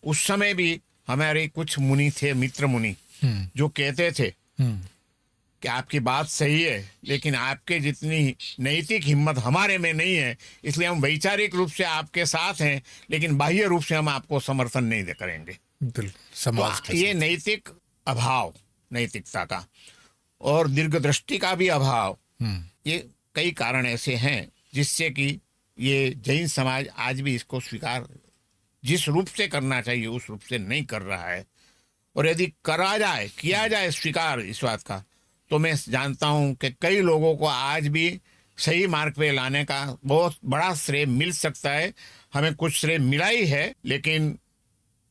उस समय भी हमारे कुछ मुनि थे, मित्र मुनि, जो कहते थे कि आपकी बात सही है, लेकिन आपके जितनी नैतिक हिम्मत हमारे में नहीं है, इसलिए हम वैचारिक रूप से आपके साथ हैं, लेकिन बाह्य रूप से हम आपको समर्थन नहीं दे करेंगे। बिल्कुल तो समाज के ये साथ। नैतिक अभाव, नैतिकता का और दीर्घदृष्टि का भी अभाव, ये कई कारण ऐसे हैं जिससे कि ये जैन समाज आज भी इसको स्वीकार जिस रूप से करना चाहिए उस रूप से नहीं कर रहा है। और यदि करा जाए, किया जाए स्वीकार इस बात का, तो मैं जानता हूं कि कई लोगों को आज भी सही मार्ग पे लाने का बहुत बड़ा श्रेय मिल सकता है। हमें कुछ श्रेय मिला ही है, लेकिन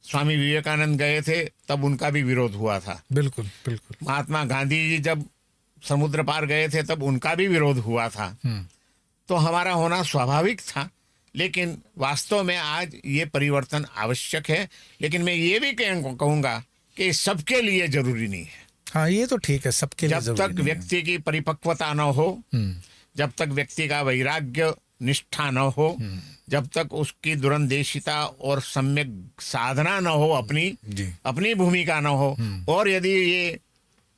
स्वामी विवेकानंद गए थे तब उनका भी विरोध हुआ था। बिल्कुल बिल्कुल। महात्मा गांधी जी जब समुद्र पार गए थे तब उनका भी विरोध हुआ था। तो हमारा होना स्वाभाविक था, लेकिन वास्तव में आज ये परिवर्तन आवश्यक है। लेकिन मैं ये भी कहूँगा कि सबके लिए जरूरी नहीं है। हाँ, ये तो ठीक है, सबके लिए जब जरूरी तक नहीं है। व्यक्ति की परिपक्वता न हो, जब तक व्यक्ति का वैराग्य निष्ठा न हो, जब तक उसकी दूरंदेशिता और सम्यक साधना न हो, जी। अपनी भूमिका न हो, और यदि ये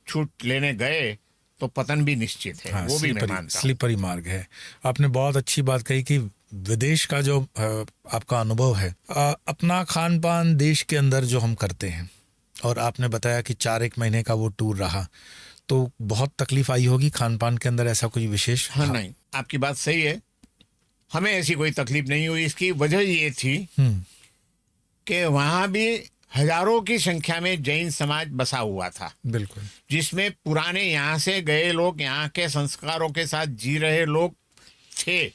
छूट लेने गए तो पतन भी निश्चित है। हाँ, वो भी मैं मानता हूँ। स्लिपरी मार्ग है। आपने बहुत अच्छी बात कही कि विदेश का जो आपका अनुभव है, अपना खान पान देश के अंदर जो हम करते हैं, और आपने बताया कि 4-1 महीने का वो टूर रहा, तो बहुत तकलीफ आई होगी खान पान के अंदर, ऐसा कोई विशेष? हाँ, नहीं, आपकी बात सही है, हमें ऐसी कोई तकलीफ नहीं हुई। इसकी वजह ये थी कि वहाँ भी हजारों की संख्या में जैन समाज बसा हुआ था। बिल्कुल। जिसमें पुराने यहाँ से गए लोग, यहाँ के संस्कारों के साथ जी रहे लोग थे,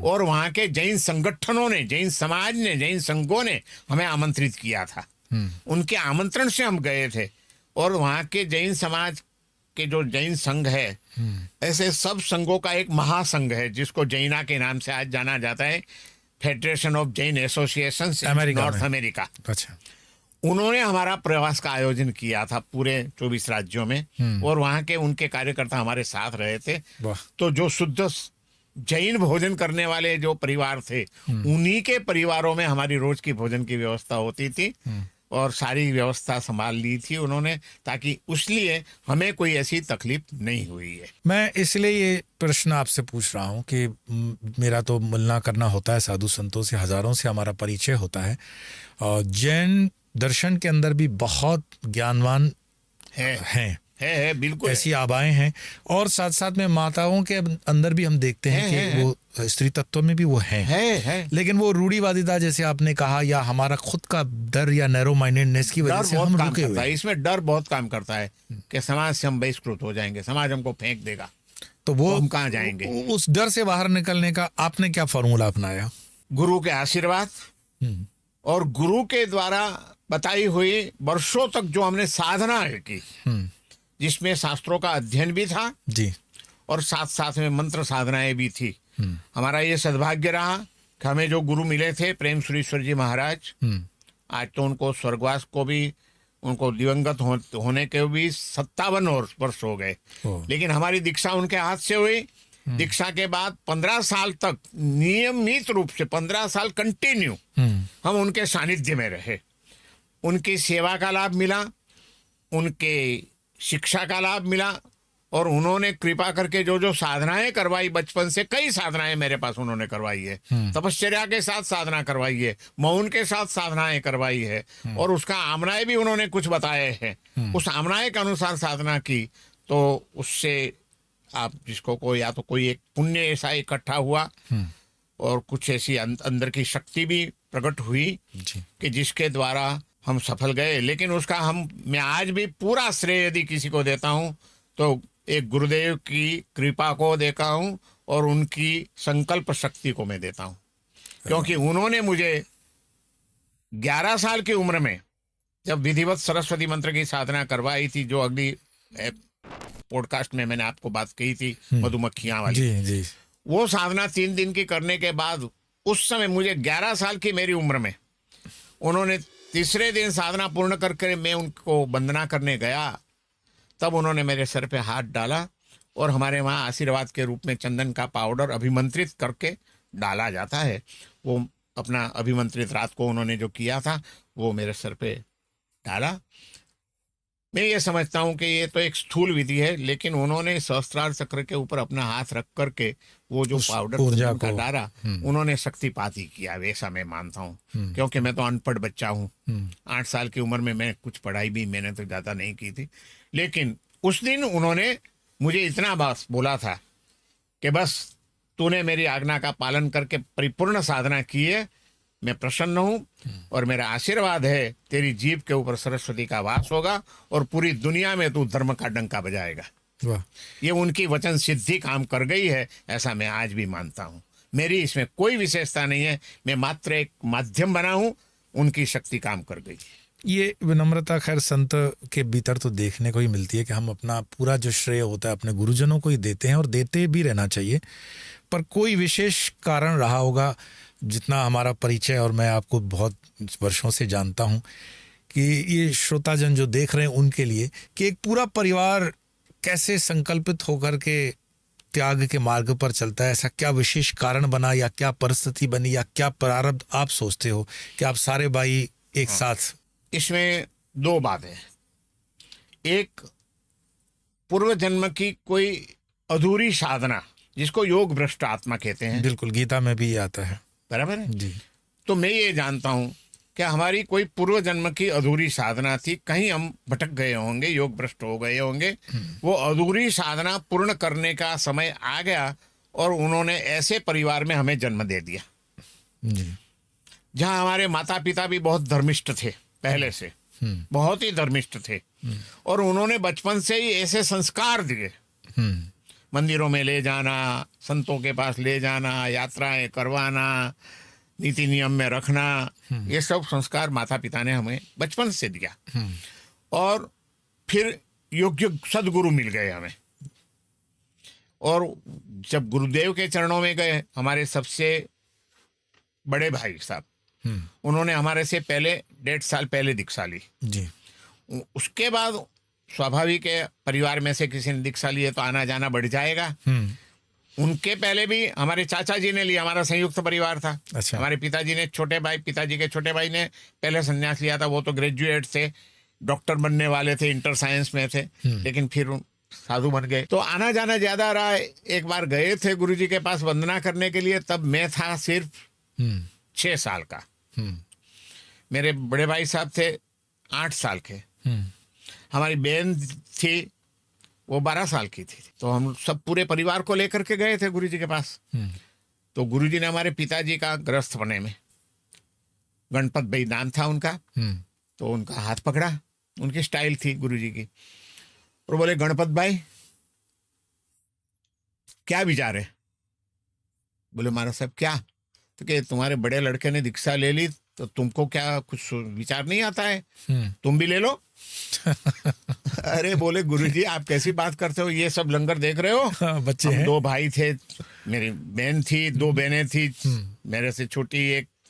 और वहाँ के जैन संगठनों ने, जैन समाज ने, जैन संघों ने हमें आमंत्रित किया था। उनके आमंत्रण से हम गए थे। और वहाँ के जैन समाज के जो जैन संघ है, ऐसे सब संघों का एक महासंघ है जिसको जैना के नाम से आज जाना जाता है, federation of Jain association north America. अच्छा। उन्होंने हमारा प्रवास का आयोजन किया था पूरे 24 राज्यों में, और वहाँ के उनके कार्यकर्ता हमारे साथ रहे थे। तो जो शुद्ध जैन भोजन करने वाले जो परिवार थे, उन्हीं के परिवारों में हमारी रोज की भोजन की व्यवस्था होती थी, और सारी व्यवस्था संभाल ली थी उन्होंने, ताकि उसलिए हमें कोई ऐसी तकलीफ नहीं हुई है। मैं इसलिए ये प्रश्न आपसे पूछ रहा हूँ कि मेरा तो मिलना करना होता है साधु संतों से, हजारों से हमारा परिचय होता है, और जैन दर्शन के अंदर भी बहुत ज्ञानवान हैं। है बिल्कुल, ऐसी आबाएं हैं, और साथ साथ में माताओं के अंदर भी हम देखते हैं कि वो स्त्री तत्व में भी वो हैं। लेकिन वो रूढ़िवादिता, जैसे आपने कहा, या हमारा खुद का डर या नैरो माइंडेडनेस की वजह से हम रुके हुए हैं। इसमें डर बहुत काम करता है कि समाज से हम बहिष्कृत हो जाएंगे, समाज हमको फेंक देगा, तो वो हम कहाँ जाएंगे। उस डर से बाहर निकलने का आपने क्या फॉर्मूला अपनाया? गुरु के आशीर्वाद और गुरु के द्वारा बताई हुई वर्षों तक जो हमने साधना की, जिसमें शास्त्रों का अध्ययन भी था जी, और साथ साथ में मंत्र साधनाएं भी थी। हमारा ये सद्भाग्य रहा कि हमें जो गुरु मिले थे, प्रेम सुरेश्वर जी महाराज, आज तो उनको स्वर्गवास को भी, उनको दिवंगत होने के भी 57 वर्ष हो गए, लेकिन हमारी दीक्षा उनके हाथ से हुई। दीक्षा के बाद 15 साल तक नियमित रूप से, 15 साल कंटिन्यू हम उनके सानिध्य में रहे। उनकी सेवा का लाभ मिला, उनके शिक्षा का लाभ मिला, और उन्होंने कृपा करके जो जो साधनाएं करवाई, बचपन से कई साधनाएं मेरे पास उन्होंने करवाई है। तपश्चर्या के साथ साधना करवाई है, मौन के साथ साधनाएं करवाई है, और उसका आमनाएं भी उन्होंने कुछ बताए हैं। उस आमनाएं के अनुसार साधना की, तो उससे आप जिसको को या तो कोई एक पुण्य ऐसा इकट्ठा हुआ, और कुछ ऐसी अंदर की शक्ति भी प्रकट हुई कि जिसके द्वारा हम सफल गए। लेकिन उसका मैं आज भी पूरा श्रेय यदि किसी को देता हूँ तो एक गुरुदेव की कृपा को देता हूँ, और उनकी संकल्प शक्ति को मैं देता हूँ, क्योंकि उन्होंने मुझे 11 साल की उम्र में जब विधिवत सरस्वती मंत्र की साधना करवाई थी, जो अगली पॉडकास्ट में मैंने आपको बात कही थी, मधुमक्खियां वाली, जी। वो साधना 3 दिन की करने के बाद, उस समय मुझे 11 साल की मेरी उम्र में, उन्होंने तीसरे दिन साधना पूर्ण करके मैं उनको वंदना करने गया, तब उन्होंने मेरे सर पे हाथ डाला, और हमारे वहाँ आशीर्वाद के रूप में चंदन का पाउडर अभिमंत्रित करके डाला जाता है, वो अपना अभिमंत्रित रात को उन्होंने जो किया था वो मेरे सर पे डाला। मैं ये समझता हूँ कि ये तो एक स्थूल विधि है, लेकिन उन्होंने सहस्त्रार चक्र के ऊपर अपना हाथ रख करके वो जो उस पाउडर ऊर्जा कुंदन का को। डाला, उन्होंने शक्तिपात ही किया, वैसा मैं मानता हूँ। क्योंकि मैं तो अनपढ़ बच्चा हूँ, 8 साल की उम्र में मैं कुछ पढ़ाई भी मैंने तो ज़्यादा नहीं की थी, लेकिन उस दिन उन्होंने मुझे इतना बस बोला था कि बस तूने मेरी आज्ञा का पालन करके परिपूर्ण साधना की है, मैं प्रसन्न हूँ, और मेरा आशीर्वाद है तेरी जीभ के ऊपर सरस्वती का वास होगा और पूरी दुनिया में तू धर्म का डंका बजाएगा। वाह। ये उनकी वचन सिद्धि काम कर गई है, ऐसा मैं आज भी मानता हूँ। मेरी इसमें कोई विशेषता नहीं है, मैं मात्र एक माध्यम बना हूँ, उनकी शक्ति काम कर गई। ये विनम्रता खैर संत के भीतर तो देखने को ही मिलती है कि हम अपना पूरा जो श्रेय होता है अपने गुरुजनों को ही देते हैं, और देते भी रहना चाहिए। पर कोई विशेष कारण रहा होगा, जितना हमारा परिचय और मैं आपको बहुत वर्षों से जानता हूँ, कि ये श्रोताजन जो देख रहे हैं उनके लिए कि एक पूरा परिवार कैसे संकल्पित होकर के त्याग के मार्ग पर चलता है, ऐसा क्या विशेष कारण बना, या क्या परिस्थिति बनी, या क्या प्रारब्ध आप सोचते हो कि आप सारे भाई एक साथ? इसमें दो बातें, एक पूर्व जन्म की कोई अधूरी साधना जिसको योग भ्रष्ट आत्मा कहते हैं, बिल्कुल, गीता में भी ये आता है। बराबर है जी। तो मैं ये जानता हूँ कि हमारी कोई पूर्व जन्म की अधूरी साधना थी, कहीं हम भटक गए होंगे, योग भ्रष्ट हो गए होंगे, वो अधूरी साधना पूर्ण करने का समय आ गया और उन्होंने ऐसे परिवार में हमें जन्म दे दिया जी। जहाँ हमारे माता पिता भी बहुत धर्मिष्ठ थे, पहले से बहुत ही धर्मिष्ठ थे, और उन्होंने बचपन से ही ऐसे संस्कार दिए, मंदिरों में ले जाना, संतों के पास ले जाना, यात्राएं करवाना, नीति नियम में रखना, ये सब संस्कार माता पिता ने हमें बचपन से दिया। और फिर योग्य सदगुरु मिल गए हमें, और जब गुरुदेव के चरणों में गए, हमारे सबसे बड़े भाई साहब, उन्होंने हमारे से पहले 1.5 साल पहले दीक्षा ली जी। उसके बाद स्वाभाविक है, परिवार में से किसी ने दीक्षा ली है तो आना जाना बढ़ जाएगा। उनके पहले भी हमारे चाचा जी ने लिया, हमारा संयुक्त परिवार था। अच्छा। हमारे पिताजी ने पिताजी के छोटे भाई ने पहले संन्यास लिया था, वो तो ग्रेजुएट थे, डॉक्टर बनने वाले थे, इंटर साइंस में थे, लेकिन फिर साधु बन गए, तो आना जाना ज्यादा रहा। एक बार गए थे गुरुजी के पास वंदना करने के लिए, तब मैं था सिर्फ 6 साल का, मेरे बड़े भाई साहब थे 8 साल के, हमारी बहन थी वो 12 साल की थी, तो हम सब पूरे परिवार को लेकर के गए थे गुरुजी के पास। तो गुरुजी ने हमारे पिताजी का गृहस्थ बने में, गणपत भाई नाम था उनका, तो उनका हाथ पकड़ा, उनकी स्टाइल थी गुरुजी की, और बोले गणपत भाई क्या विचार है? बोले महाराज साहब क्या? तो कि तुम्हारे बड़े लड़के ने दीक्षा ले ली, तो तुमको क्या कुछ विचार नहीं आता है, तुम भी ले लो। अरे बोले गुरुजी आप कैसी बात करते हो, ये सब लंगर देख रहे हो? हाँ, बच्चे हम हैं। 2 भाई थे, मेरी बहन थी, 2 बहनें थी, मेरे से छोटी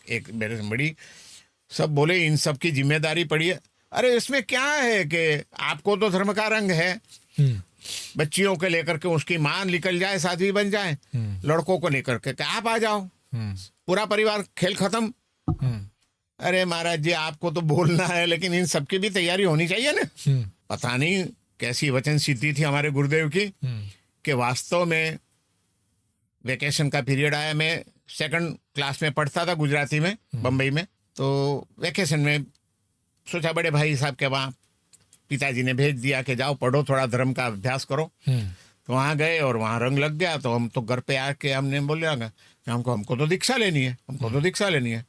एक मेरे से बड़ी, सब बोले इन सब की जिम्मेदारी पड़ी है। अरे इसमें क्या है कि आपको तो धर्म का रंग है, बच्चियों को लेकर के उसकी मां निकल जाए, साध्वी बन जाए, लड़कों को लेकर के आप आ जाओ, पूरा परिवार, खेल खत्म। अरे महाराज जी आपको तो बोलना है, लेकिन इन सबकी भी तैयारी होनी चाहिए ना। पता नहीं कैसी वचन सिद्धि थी हमारे गुरुदेव की कि वास्तव में वेकेशन का पीरियड आया, मैं 2nd क्लास में पढ़ता था गुजराती में बम्बई में, तो वेकेशन में सोचा बड़े भाई साहब के वहाँ पिताजी ने भेज दिया कि जाओ पढ़ो, थोड़ा धर्म का अभ्यास करो। तो वहाँ गए और वहाँ रंग लग गया, तो हम तो घर पे आके हमने बोला कि हमको तो दीक्षा लेनी है, हमको तो दीक्षा लेनी है।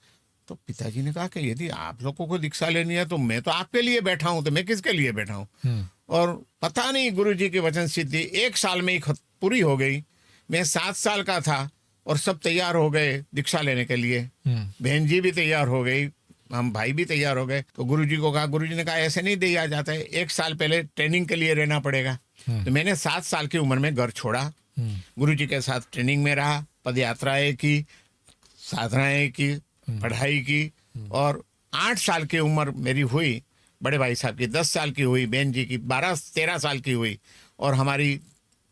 तो पिताजी ने कहा कि यदि आप लोगों को दीक्षा लेनी है तो मैं तो आपके लिए बैठा हूँ, तो मैं किसके लिए बैठा हूँ। और पता नहीं गुरुजी की वचन सिद्धि 1 साल में ही पूरी हो गई। मैं 7 साल का था और सब तैयार हो गए दीक्षा लेने के लिए, बहन जी भी तैयार हो गई, हम भाई भी तैयार हो गए। तो गुरुजी को कहा, गुरुजी ने कहा ऐसे नहीं दिया जाता है, 1 साल पहले ट्रेनिंग के लिए रहना पड़ेगा। तो मैंने 7 साल की उम्र में घर छोड़ा, गुरुजी के साथ ट्रेनिंग में रहा, पद यात्राएं की, साधनाएं की, पढ़ाई की, और 8 साल की उम्र मेरी हुई, बड़े भाई साहब की 10 साल की हुई, बहन जी की 12-13 साल की हुई, और हमारी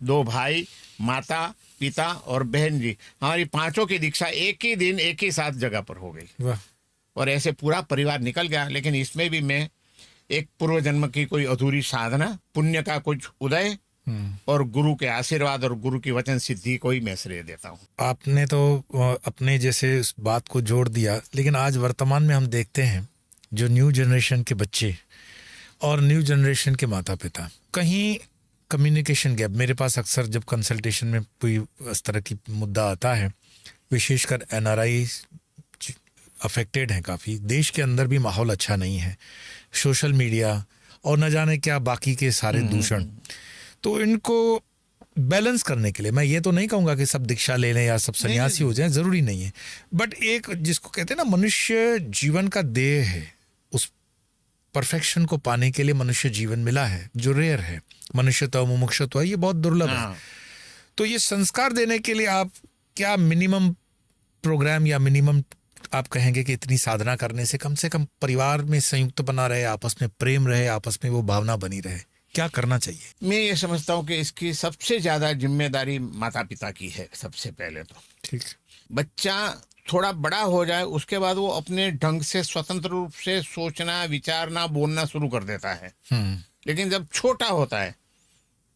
2 भाई, माता पिता और बहन जी, हमारी 5 की दीक्षा एक ही दिन एक ही साथ जगह पर हो गई। वाह। और ऐसे पूरा परिवार निकल गया। लेकिन इसमें भी मैं एक पूर्व जन्म की कोई अधूरी साधना, पुण्य का कुछ उदय और गुरु के आशीर्वाद और गुरु की वचन सिद्धि को ही मैं श्रेय देता हूँ। आपने तो अपने जैसे उस बात को जोड़ दिया, लेकिन आज वर्तमान में हम देखते हैं जो न्यू जनरेशन के बच्चे और न्यू जनरेशन के माता पिता, कहीं कम्युनिकेशन गैप। मेरे पास अक्सर जब कंसल्टेशन में कोई इस तरह की मुद्दा आता है, विशेषकर एनआरआई अफेक्टेड हैं काफ़ी, देश के अंदर भी माहौल अच्छा नहीं है, सोशल मीडिया और न जाने क्या बाकी के सारे दूषण, तो इनको बैलेंस करने के लिए मैं ये तो नहीं कहूँगा कि सब दीक्षा ले लें या सब सन्यासी हो जाएं, ज़रूरी नहीं है, बट एक जिसको कहते हैं ना, मनुष्य जीवन का देह है, उस परफेक्शन को पाने के लिए मनुष्य जीवन मिला है जो रेयर है, मनुष्यत्व मुमुक्षुत्व ये बहुत दुर्लभ है। तो ये संस्कार देने के लिए आप क्या मिनिमम प्रोग्राम या मिनिमम आप कहेंगे कि इतनी साधना करने से कम परिवार में संयुक्त बना रहे, आपस में प्रेम रहे, आपस में वो भावना बनी रहे, क्या करना चाहिए? मैं ये समझता हूँ कि इसकी सबसे ज्यादा जिम्मेदारी माता पिता की है। सबसे पहले तो ठीक, बच्चा थोड़ा बड़ा हो जाए उसके बाद वो अपने ढंग से स्वतंत्र रूप से सोचना, विचारना, बोलना शुरू कर देता है। लेकिन जब छोटा होता है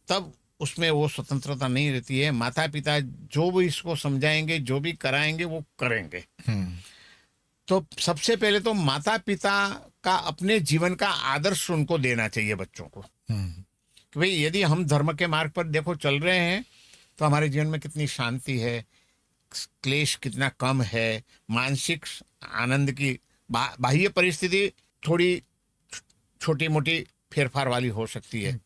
तब उसमें वो स्वतंत्रता नहीं रहती है। माता पिता जो भी इसको समझाएंगे, जो भी कराएंगे, वो करेंगे। तो सबसे पहले तो माता पिता का अपने जीवन का आदर्श उनको देना चाहिए बच्चों को, कि भाई यदि हम धर्म के मार्ग पर देखो चल रहे हैं तो हमारे जीवन में कितनी शांति है, क्लेश कितना कम है, मानसिक आनंद की बाह्य परिस्थिति थोड़ी छोटी मोटी फेरफार वाली हो सकती है,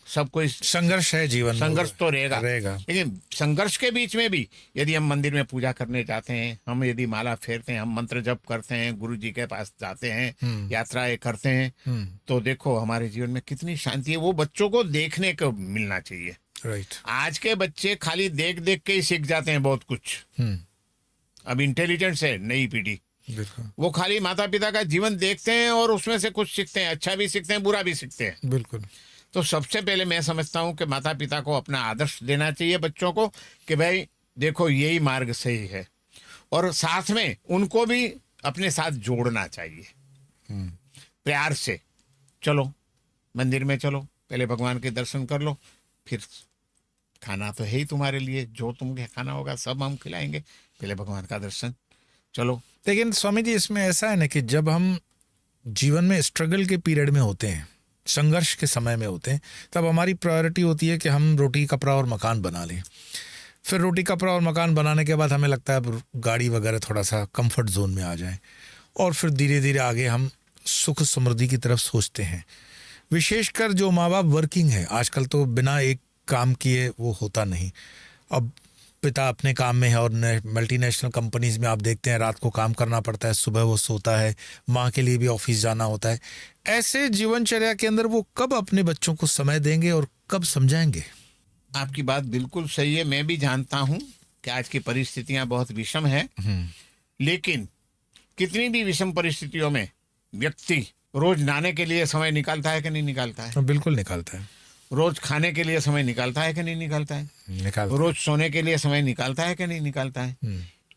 सब कोई संघर्ष है जीवन, संघर्ष तो रहेगा। लेकिन संघर्ष के बीच में भी यदि हम मंदिर में पूजा करने जाते हैं, हम यदि माला फेरते हैं, हम मंत्र जप करते हैं, गुरु जी के पास जाते हैं, यात्राएं करते हैं, तो देखो हमारे जीवन में कितनी शांति है। वो बच्चों को देखने को मिलना चाहिए। राइट। आज के बच्चे खाली देख देख के ही सीख जाते हैं बहुत कुछ। अब इंटेलिजेंस है नई पीढ़ी, वो खाली माता पिता का जीवन देखते हैं और उसमें से कुछ सीखते हैं, अच्छा भी सीखते हैं, बुरा भी सीखते हैं। बिल्कुल। तो सबसे पहले मैं समझता हूँ कि माता पिता को अपना आदर्श देना चाहिए बच्चों को, कि भाई देखो यही मार्ग सही है, और साथ में उनको भी अपने साथ जोड़ना चाहिए। प्यार से चलो, मंदिर में चलो, पहले भगवान के दर्शन कर लो, फिर खाना तो है ही तुम्हारे लिए, जो तुम्हें खाना होगा सब हम खिलाएंगे, पहले भगवान का दर्शन चलो। लेकिन स्वामी जी इसमें ऐसा है ना कि जब हम जीवन में स्ट्रगल के पीरियड में होते हैं, संघर्ष के समय में होते हैं, तब हमारी प्रायोरिटी होती है कि हम रोटी कपड़ा और मकान बना लें। फिर रोटी कपड़ा और मकान बनाने के बाद हमें लगता है अब गाड़ी वगैरह थोड़ा सा कंफर्ट जोन में आ जाए, और फिर धीरे धीरे आगे हम सुख समृद्धि की तरफ सोचते हैं। विशेषकर जो माँ बाप वर्किंग है आजकल, तो बिना एक काम किए वो होता नहीं। अब पिता अपने काम में है और मल्टीनेशनल कंपनीज में आप देखते हैं रात को काम करना पड़ता है, सुबह वो सोता है, माँ के लिए भी ऑफिस जाना होता है। ऐसे जीवनचर्या के अंदर वो कब अपने बच्चों को समय देंगे और कब समझाएंगे? आपकी बात बिल्कुल सही है। मैं भी जानता हूँ कि आज की परिस्थितियां बहुत विषम है, लेकिन कितनी भी विषम परिस्थितियों में व्यक्ति रोज नहाने के लिए समय निकालता है कि नहीं निकालता है? बिल्कुल निकालता है। रोज खाने के लिए समय निकालता है कि नहीं निकालता है? निकालता। रोज सोने के लिए समय निकालता है कि नहीं निकालता है?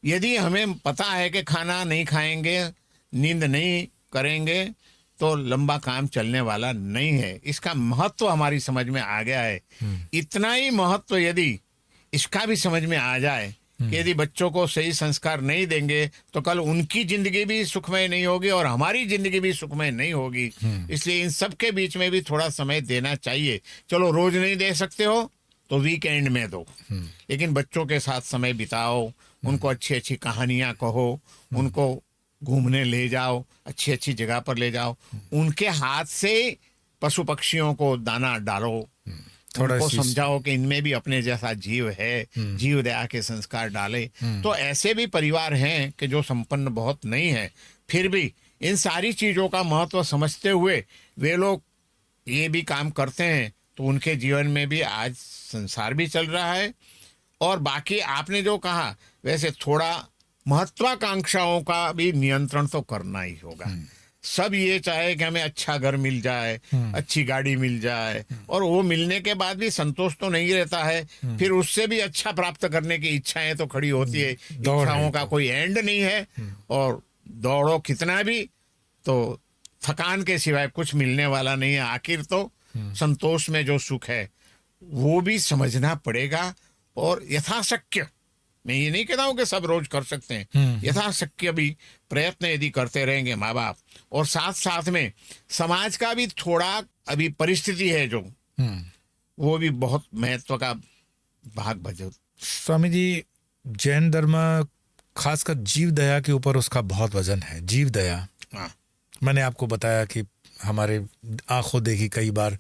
यदि हमें पता है कि खाना नहीं खाएंगे, नींद नहीं करेंगे, तो लंबा काम चलने वाला नहीं है। इसका महत्व हमारी समझ में आ गया है। इतना ही महत्व यदि इसका भी समझ में आ जाए कि यदि बच्चों को सही संस्कार नहीं देंगे तो कल उनकी जिंदगी भी सुखमय नहीं होगी और हमारी जिंदगी भी सुखमय नहीं होगी। इसलिए इन सब के बीच में भी थोड़ा समय देना चाहिए। चलो रोज नहीं दे सकते हो तो वीकेंड में दो, लेकिन बच्चों के साथ समय बिताओ, उनको अच्छी अच्छी कहानियां कहो, उनको घूमने ले जाओ, अच्छी अच्छी जगह पर ले जाओ, उनके हाथ से पशु पक्षियों को दाना डालो, उनको समझाओ कि इनमें भी अपने जैसा जीव है, जीव दया के संस्कार डाले। तो ऐसे भी परिवार हैं कि जो संपन्न बहुत नहीं है, फिर भी इन सारी चीजों का महत्व समझते हुए वे लोग ये भी काम करते हैं, तो उनके जीवन में भी आज संसार भी चल रहा है। और बाकी आपने जो कहा वैसे थोड़ा महत्वाकांक्षाओं का भी नियंत्रण तो करना ही होगा। सब ये चाहे कि हमें अच्छा घर मिल जाए, अच्छी गाड़ी मिल जाए, और वो मिलने के बाद भी संतोष तो नहीं रहता है, फिर उससे भी अच्छा प्राप्त करने की इच्छाएं तो खड़ी होती है। इच्छाओं का कोई एंड नहीं है, और दौड़ो कितना भी तो थकान के सिवाय कुछ मिलने वाला नहीं है। आखिर तो संतोष में जो सुख है वो भी समझना पड़ेगा। और यथाशक्य, मैं ये नहीं कहता हूं कि सब रोज कर सकते हैं, यथाशक्य भी प्रयत्न यदि करते रहेंगे माँ बाप, और साथ साथ में समाज का भी थोड़ा अभी परिस्थिति है जो वो भी बहुत महत्व का भाग भजो। स्वामी जी, जैन धर्म खासकर जीव दया के ऊपर उसका बहुत वजन है। जीव दया, हाँ, मैंने आपको बताया कि हमारे आंखों देखी कई बार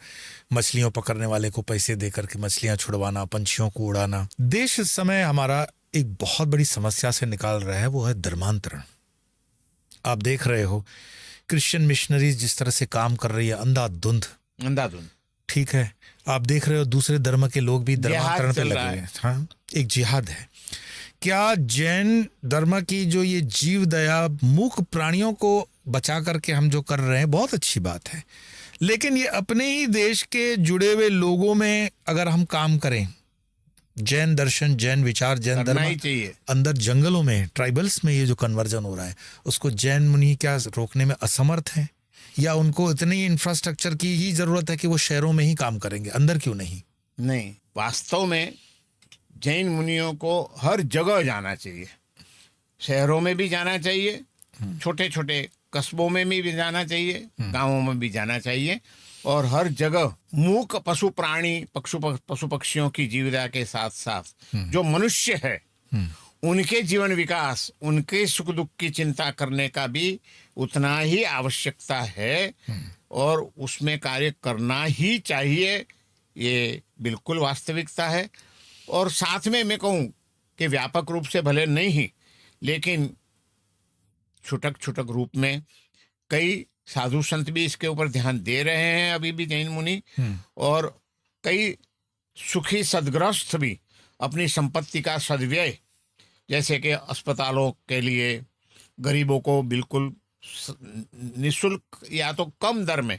मछलियों पकड़ने वाले को पैसे देकर के मछलियां छुड़वाना, पंछियों को उड़ाना। देश इस समय हमारा एक बहुत बड़ी समस्या से निकाल रहा है, वो है धर्मांतरण। आप देख रहे हो क्रिश्चियन मिशनरीज जिस तरह से काम कर रही है, अंधाधुंध, ठीक है। आप देख रहे हो दूसरे धर्म के लोग भी धर्मांतरण पे लगे हैं। हाँ, एक जिहाद है। क्या जैन धर्म की जो ये जीव दया, मूक प्राणियों को बचा करके हम जो कर रहे हैं, बहुत अच्छी बात है, लेकिन ये अपने ही देश के जुड़े हुए लोगों में अगर हम काम करें, जैन दर्शन, जैन विचार, जैन धर्म ही चाहिए, अंदर जंगलों में, ट्राइबल्स में ये जो कन्वर्जन हो रहा है, उसको जैन मुनि क्या रोकने में असमर्थ हैं? या उनको इतनी इंफ्रास्ट्रक्चर की ही जरूरत है कि वो शहरों में ही काम करेंगे, अंदर क्यों नहीं? नहीं, वास्तव में जैन मुनियों को हर जगह जाना चाहिए। शहरों में भी जाना चाहिए, छोटे छोटे कस्बों में भी जाना चाहिए, गांवों में भी जाना चाहिए, और हर जगह मूक पशु प्राणी, पशु पक्षियों की जीविका के साथ साथ जो मनुष्य है उनके जीवन विकास, उनके सुख दुख की चिंता करने का भी उतना ही आवश्यकता है, और उसमें कार्य करना ही चाहिए। ये बिल्कुल वास्तविकता है। और साथ में मैं कहूँ कि व्यापक रूप से भले नहीं, लेकिन छुटक छुटक रूप में कई साधु संत भी इसके ऊपर ध्यान दे रहे हैं अभी भी, जैन मुनि, और कई सुखी सदग्रस्त भी अपनी संपत्ति का सदव्यय, जैसे कि अस्पतालों के लिए गरीबों को बिल्कुल निःशुल्क या तो कम दर में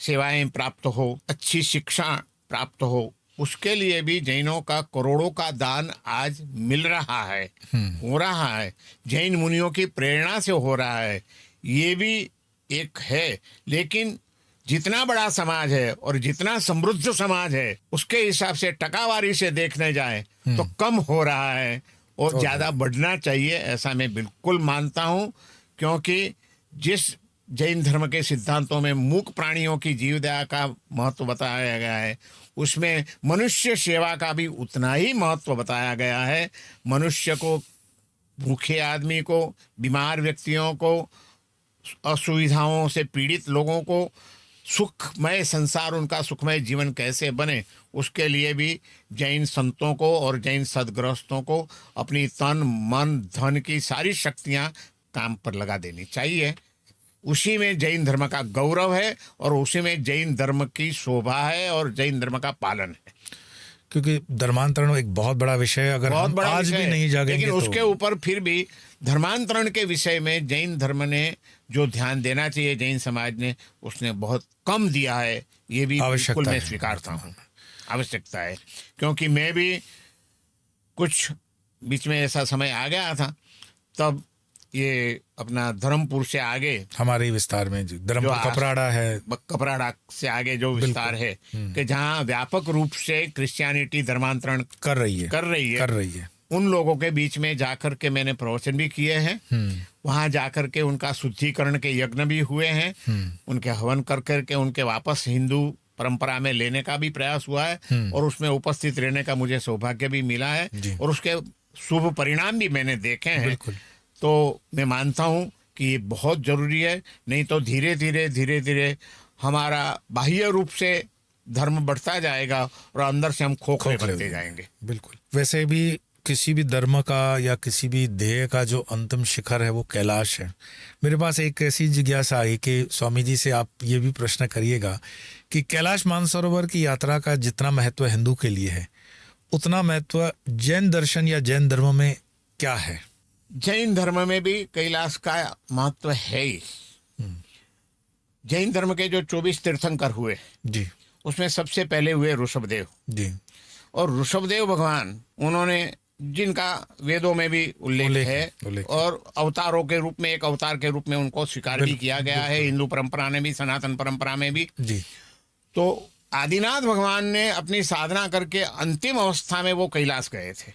सेवाएं प्राप्त हो, अच्छी शिक्षा प्राप्त हो, उसके लिए भी जैनों का करोड़ों का दान आज मिल रहा है, हो रहा है, जैन मुनियों की प्रेरणा से हो रहा है। ये भी एक है। लेकिन जितना बड़ा समाज है और जितना समृद्ध समाज है, उसके हिसाब से टकावारी से देखने जाए तो कम हो रहा है, और ज़्यादा बढ़ना चाहिए, ऐसा मैं बिल्कुल मानता हूँ। क्योंकि जिस जैन धर्म के सिद्धांतों में मूक प्राणियों की जीवदया का महत्व बताया गया है, उसमें मनुष्य सेवा का भी उतना ही महत्व बताया गया है। मनुष्य को, भूखे आदमी को, बीमार व्यक्तियों को, असुविधाओं से पीड़ित लोगों को सुखमय संसार, उनका सुखमय जीवन कैसे बने, उसके लिए भी जैन संतों को और जैन सदग्रस्तों को अपनी तन मन धन की सारी शक्तियां काम पर लगा देनी चाहिए। उसी में जैन धर्म का गौरव है, और उसी में जैन धर्म की शोभा है, और जैन धर्म का पालन है। क्योंकि धर्मांतरण एक बहुत बड़ा विषय है, अगर हम आज भी नहीं जागेंगे, लेकिन तो उसके ऊपर फिर भी धर्मांतरण के विषय में जैन धर्म ने जो ध्यान देना चाहिए, जैन समाज ने, उसने बहुत कम दिया है। ये भी बिल्कुल मैं स्वीकारता हूँ, आवश्यकता है। क्योंकि मैं भी कुछ बीच में ऐसा समय आ गया था, तब ये अपना धर्मपुर से आगे हमारे विस्तार में धर्मपुर कपराड़ा है, कपराड़ा से आगे जो विस्तार है, कि जहाँ व्यापक रूप से क्रिश्चियनिटी धर्मांतरण कर रही है, उन लोगों के बीच में जाकर के मैंने प्रवचन भी किए हैं। वहाँ जाकर के उनका शुद्धिकरण के यज्ञ भी हुए हैं, उनके हवन कर करके उनके वापस हिंदू परंपरा में लेने का भी प्रयास हुआ है, और उसमें उपस्थित रहने का मुझे सौभाग्य भी मिला है, और उसके शुभ परिणाम भी मैंने देखे हैं। तो मैं मानता हूँ कि ये बहुत जरूरी है। नहीं तो धीरे धीरे हमारा बाह्य रूप से धर्म बढ़ता जाएगा, और अंदर से हम खोखले बनते जाएंगे। बिल्कुल। वैसे भी किसी भी धर्म का या किसी भी ध्येय का जो अंतिम शिखर है वो कैलाश है। मेरे पास एक ऐसी जिज्ञासा आई कि स्वामी जी से आप ये भी प्रश्न करिएगा कि कैलाश मानसरोवर की यात्रा का जितना महत्व हिंदू के लिए है, उतना महत्व जैन दर्शन या जैन धर्म में क्या है? जैन धर्म में भी कैलाश का महत्व है ही। जैन धर्म के जो 24 तीर्थंकर हुए जी, उसमें सबसे पहले हुए ऋषभदेव जी, और ऋषभदेव भगवान, उन्होंने जिनका वेदों में भी उल्लेख है उल्लेख है। और अवतारों के रूप में, एक अवतार के रूप में उनको स्वीकार भी किया गया है, हिंदू परंपरा ने भी, सनातन परंपरा में भी। जी। तो आदिनाथ भगवान ने अपनी साधना करके अंतिम अवस्था में वो कैलाश गए थे।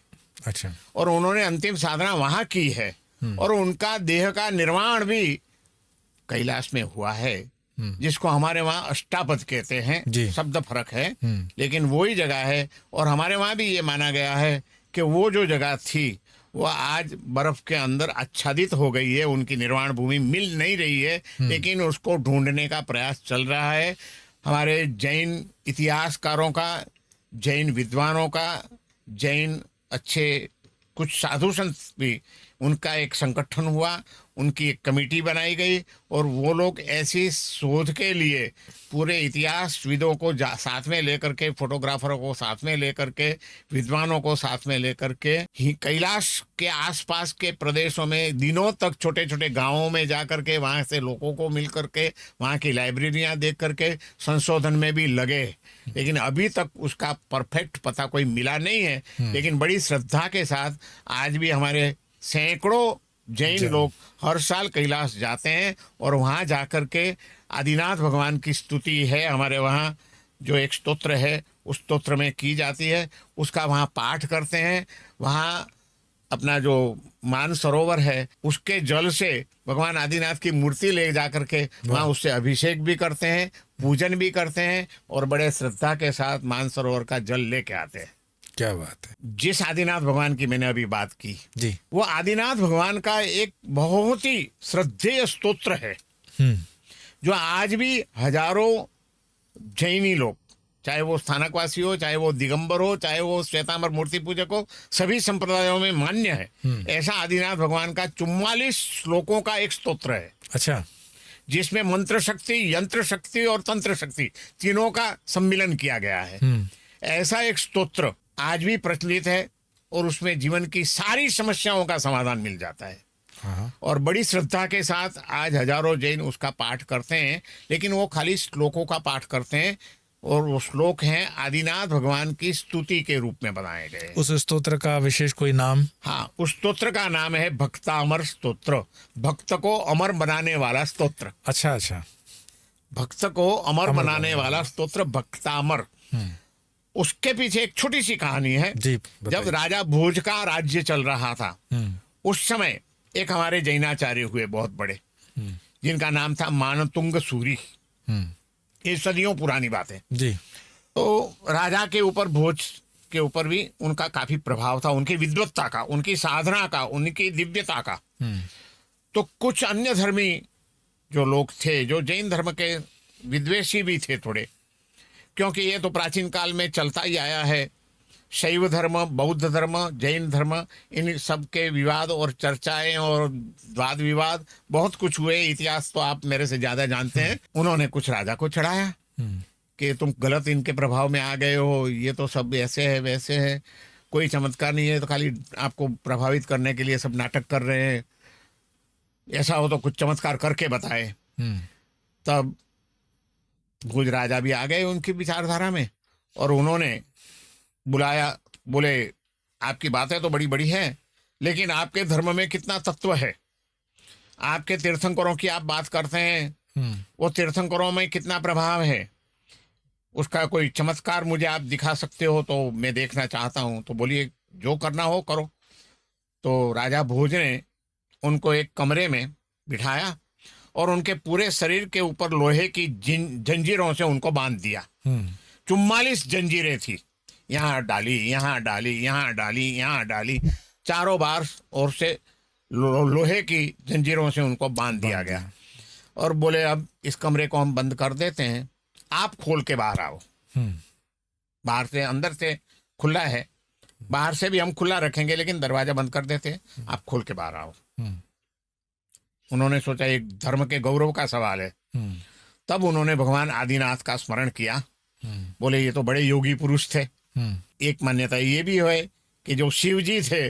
अच्छा। और उन्होंने अंतिम साधना वहां की है और उनका देह का निर्माण भी कैलाश में हुआ है, जिसको हमारे वहाँ अष्टापद कहते हैं। जी। शब्द फर्क है, लेकिन वही जगह है। और हमारे वहाँ भी ये माना गया है कि वो जो जगह थी वो आज बर्फ के अंदर आच्छादित हो गई है, उनकी निर्वाण भूमि मिल नहीं रही है, लेकिन उसको ढूंढने का प्रयास चल रहा है। हमारे जैन इतिहासकारों का, जैन विद्वानों का, जैन अच्छे कुछ साधु संत भी, उनका एक संगठन हुआ, उनकी एक कमेटी बनाई गई और वो लोग ऐसी शोध के लिए पूरे इतिहासविदों को साथ में लेकर के, फोटोग्राफरों को साथ में लेकर के, विद्वानों को साथ में लेकर के ही कैलाश के आसपास के प्रदेशों में दिनों तक छोटे छोटे गांवों में जा करके वहाँ से लोगों को मिल करके, वहाँ की लाइब्रेरियाँ देख करके संशोधन में भी लगे। लेकिन अभी तक उसका परफेक्ट पता कोई मिला नहीं है। लेकिन बड़ी श्रद्धा के साथ आज भी हमारे सैकड़ों जैन लोग हर साल कैलाश जाते हैं और वहाँ जाकर के आदिनाथ भगवान की स्तुति है। हमारे वहाँ जो एक स्तोत्र है उस स्तोत्र में की जाती है, उसका वहाँ पाठ करते हैं। वहाँ अपना जो मानसरोवर है उसके जल से भगवान आदिनाथ की मूर्ति ले जा करके वहाँ उससे अभिषेक भी करते हैं, पूजन भी करते हैं और बड़े श्रद्धा के साथ मानसरोवर का जल लेके आते हैं। क्या बात है। जिस आदिनाथ भगवान की मैंने अभी बात की जी। वो आदिनाथ भगवान का एक बहुत ही श्रद्धेय स्तोत्र है, जो आज भी हजारों जैनी लोग, चाहे वो स्थानकवासी हो, चाहे वो दिगंबर हो, चाहे वो श्वेतांबर मूर्ति पूजक हो, सभी संप्रदायों में मान्य है। ऐसा आदिनाथ भगवान का 44 श्लोकों का एक स्तोत्र है। अच्छा। जिसमें मंत्र शक्ति, यंत्र शक्ति और तंत्र शक्ति तीनों का सम्मिलन किया गया है। ऐसा एक स्तोत्र आज भी प्रचलित है और उसमें जीवन की सारी समस्याओं का समाधान मिल जाता है। और बड़ी श्रद्धा के साथ आज हजारों जैन उसका पाठ करते हैं, लेकिन वो खाली श्लोकों का पाठ करते हैं और वो श्लोक हैं आदिनाथ भगवान की स्तुति के रूप में बनाए गए। उस स्तोत्र का विशेष कोई नाम? हाँ, उस स्तोत्र का नाम है भक्तामर स्तोत्र, भक्त को अमर बनाने वाला स्तोत्र। अच्छा अच्छा। भक्त को अमर बनाने वाला स्तोत्र भक्तामर। उसके पीछे एक छोटी सी कहानी है। जब राजा भोज का राज्य चल रहा था उस समय एक हमारे जैनाचार्य हुए बहुत बड़े, जिनका नाम था मानतुंग सूरी। ये सदियों पुरानी बात है जी। तो राजा के ऊपर, भोज के ऊपर भी उनका काफी प्रभाव था, उनकी विद्वत्ता का, उनकी साधना का, उनकी दिव्यता का। तो कुछ अन्य धर्मी जो लोग थे, जो जैन धर्म के विद्वेषी भी थे थोड़े, क्योंकि ये तो प्राचीन काल में चलता ही आया है। शैव धर्म, बौद्ध धर्म, जैन धर्म, इन सब के विवाद और चर्चाएं और वाद विवाद बहुत कुछ हुए। इतिहास तो आप मेरे से ज्यादा जानते हैं। उन्होंने कुछ राजा को चढ़ाया कि तुम गलत इनके प्रभाव में आ गए हो, ये तो सब ऐसे है वैसे है, कोई चमत्कार नहीं है, तो खाली आपको प्रभावित करने के लिए सब नाटक कर रहे हैं, ऐसा हो तो कुछ चमत्कार करके बताए। तब भोज राजा भी आ गए उनकी विचारधारा में और उन्होंने बुलाया, बोले आपकी बातें तो बड़ी बड़ी हैं, लेकिन आपके धर्म में कितना तत्व है? आपके तीर्थंकरों की आप बात करते हैं, वो तीर्थंकरों में कितना प्रभाव है? उसका कोई चमत्कार मुझे आप दिखा सकते हो तो मैं देखना चाहता हूँ। तो बोलिए जो करना हो करो। तो राजा भोज ने उनको एक कमरे में बिठाया और उनके पूरे शरीर के ऊपर लोहे की जंजीरों से उनको बांध दिया। 44 जंजीरें थी, यहाँ डाली, यहाँ डाली, यहाँ डाली, यहाँ डाली, चारों बार और से लोहे की जंजीरों से उनको बांध दिया गया। और बोले अब इस कमरे को हम बंद कर देते हैं, आप खोल के बाहर आओ। बाहर से, अंदर से खुला है, बाहर से भी हम खुला रखेंगे लेकिन दरवाजा बंद कर देते हैं, आप खोल के बाहर आओ। उन्होंने सोचा एक धर्म के गौरव का सवाल है। तब उन्होंने भगवान आदिनाथ का स्मरण किया। बोले ये तो बड़े योगी पुरुष थे। एक मान्यता ये भी है कि जो शिव जी थे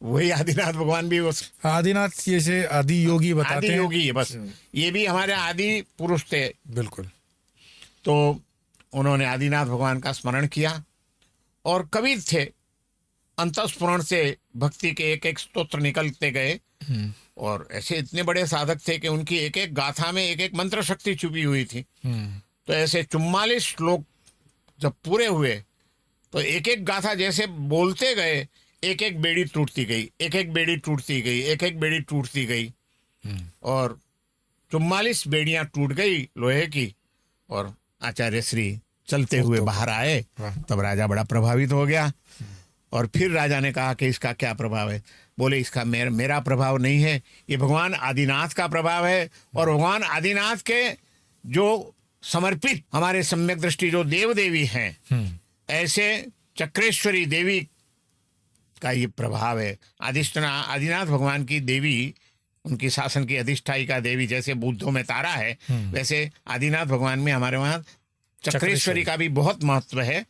वही आदिनाथ भगवान भी, उस आदिनाथ जैसे आदि योगी बताते आदि योगी है, बस ये भी हमारे आदि पुरुष थे। बिल्कुल। तो उन्होंने आदिनाथ भगवान का स्मरण किया और कबीर थे अंतःस्फुरण से भक्ति के एक एक स्तोत्र निकलते गए। और ऐसे इतने बड़े साधक थे कि उनकी एक एक गाथा में एक एक मंत्र शक्ति छुपी हुई थी। तो ऐसे 44 श्लोक जब पूरे हुए तो एक एक गाथा जैसे बोलते गए, एक एक बेड़ी टूटती गई, एक एक बेड़ी टूटती गई, एक एक बेड़ी टूटती गई, और 44 बेड़ियां टूट गई लोहे की। और आचार्य श्री चलते हुए बाहर आए। तब राजा बड़ा प्रभावित हो गया। और फिर राजा ने कहा कि इसका क्या प्रभाव है? बोले इसका मेरा प्रभाव नहीं है, ये भगवान आदिनाथ का प्रभाव है। और भगवान आदिनाथ के जो समर्पित हमारे सम्यक दृष्टि जो देव देवी हैं, ऐसे चक्रेश्वरी देवी का ये प्रभाव है। आदिनाथ भगवान की देवी, उनकी शासन की अधिष्ठायिका देवी, जैसे बुद्धों में तारा है, वैसे आदिनाथ भगवान में हमारे वहाँ चक्रेश्वरी का भी बहुत महत्व है।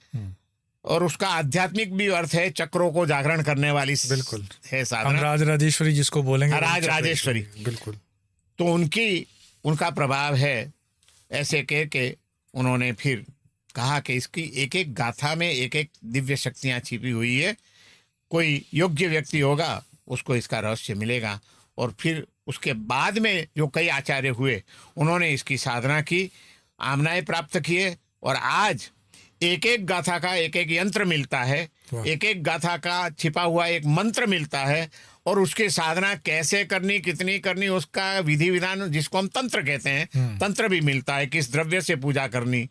और उसका आध्यात्मिक भी अर्थ है, चक्रों को जागरण करने वाली बिल्कुल है साधना। हम राजराजेश्वरी जिसको बोलेंगे, राजेश्वरी, बिल्कुल। तो उनका प्रभाव है। ऐसे कह के उन्होंने फिर कहा कि इसकी एक एक गाथा में एक एक दिव्य शक्तियां छिपी हुई है, कोई योग्य व्यक्ति होगा उसको इसका रहस्य मिलेगा। और फिर उसके बाद में जो कई आचार्य हुए उन्होंने इसकी साधना की, आमनाएं प्राप्त किए। और आज एक एक गाथा का एक एक यंत्र मिलता है, एक एक गाथा का छिपा हुआ एक मंत्र मिलता है। और उसकी साधना कैसे करनी, कितनी करनी, उसका विधि विधान, जिसको हम तंत्र कहते हैं, तंत्र भी मिलता है, किस द्रव्य से पूजा करनी।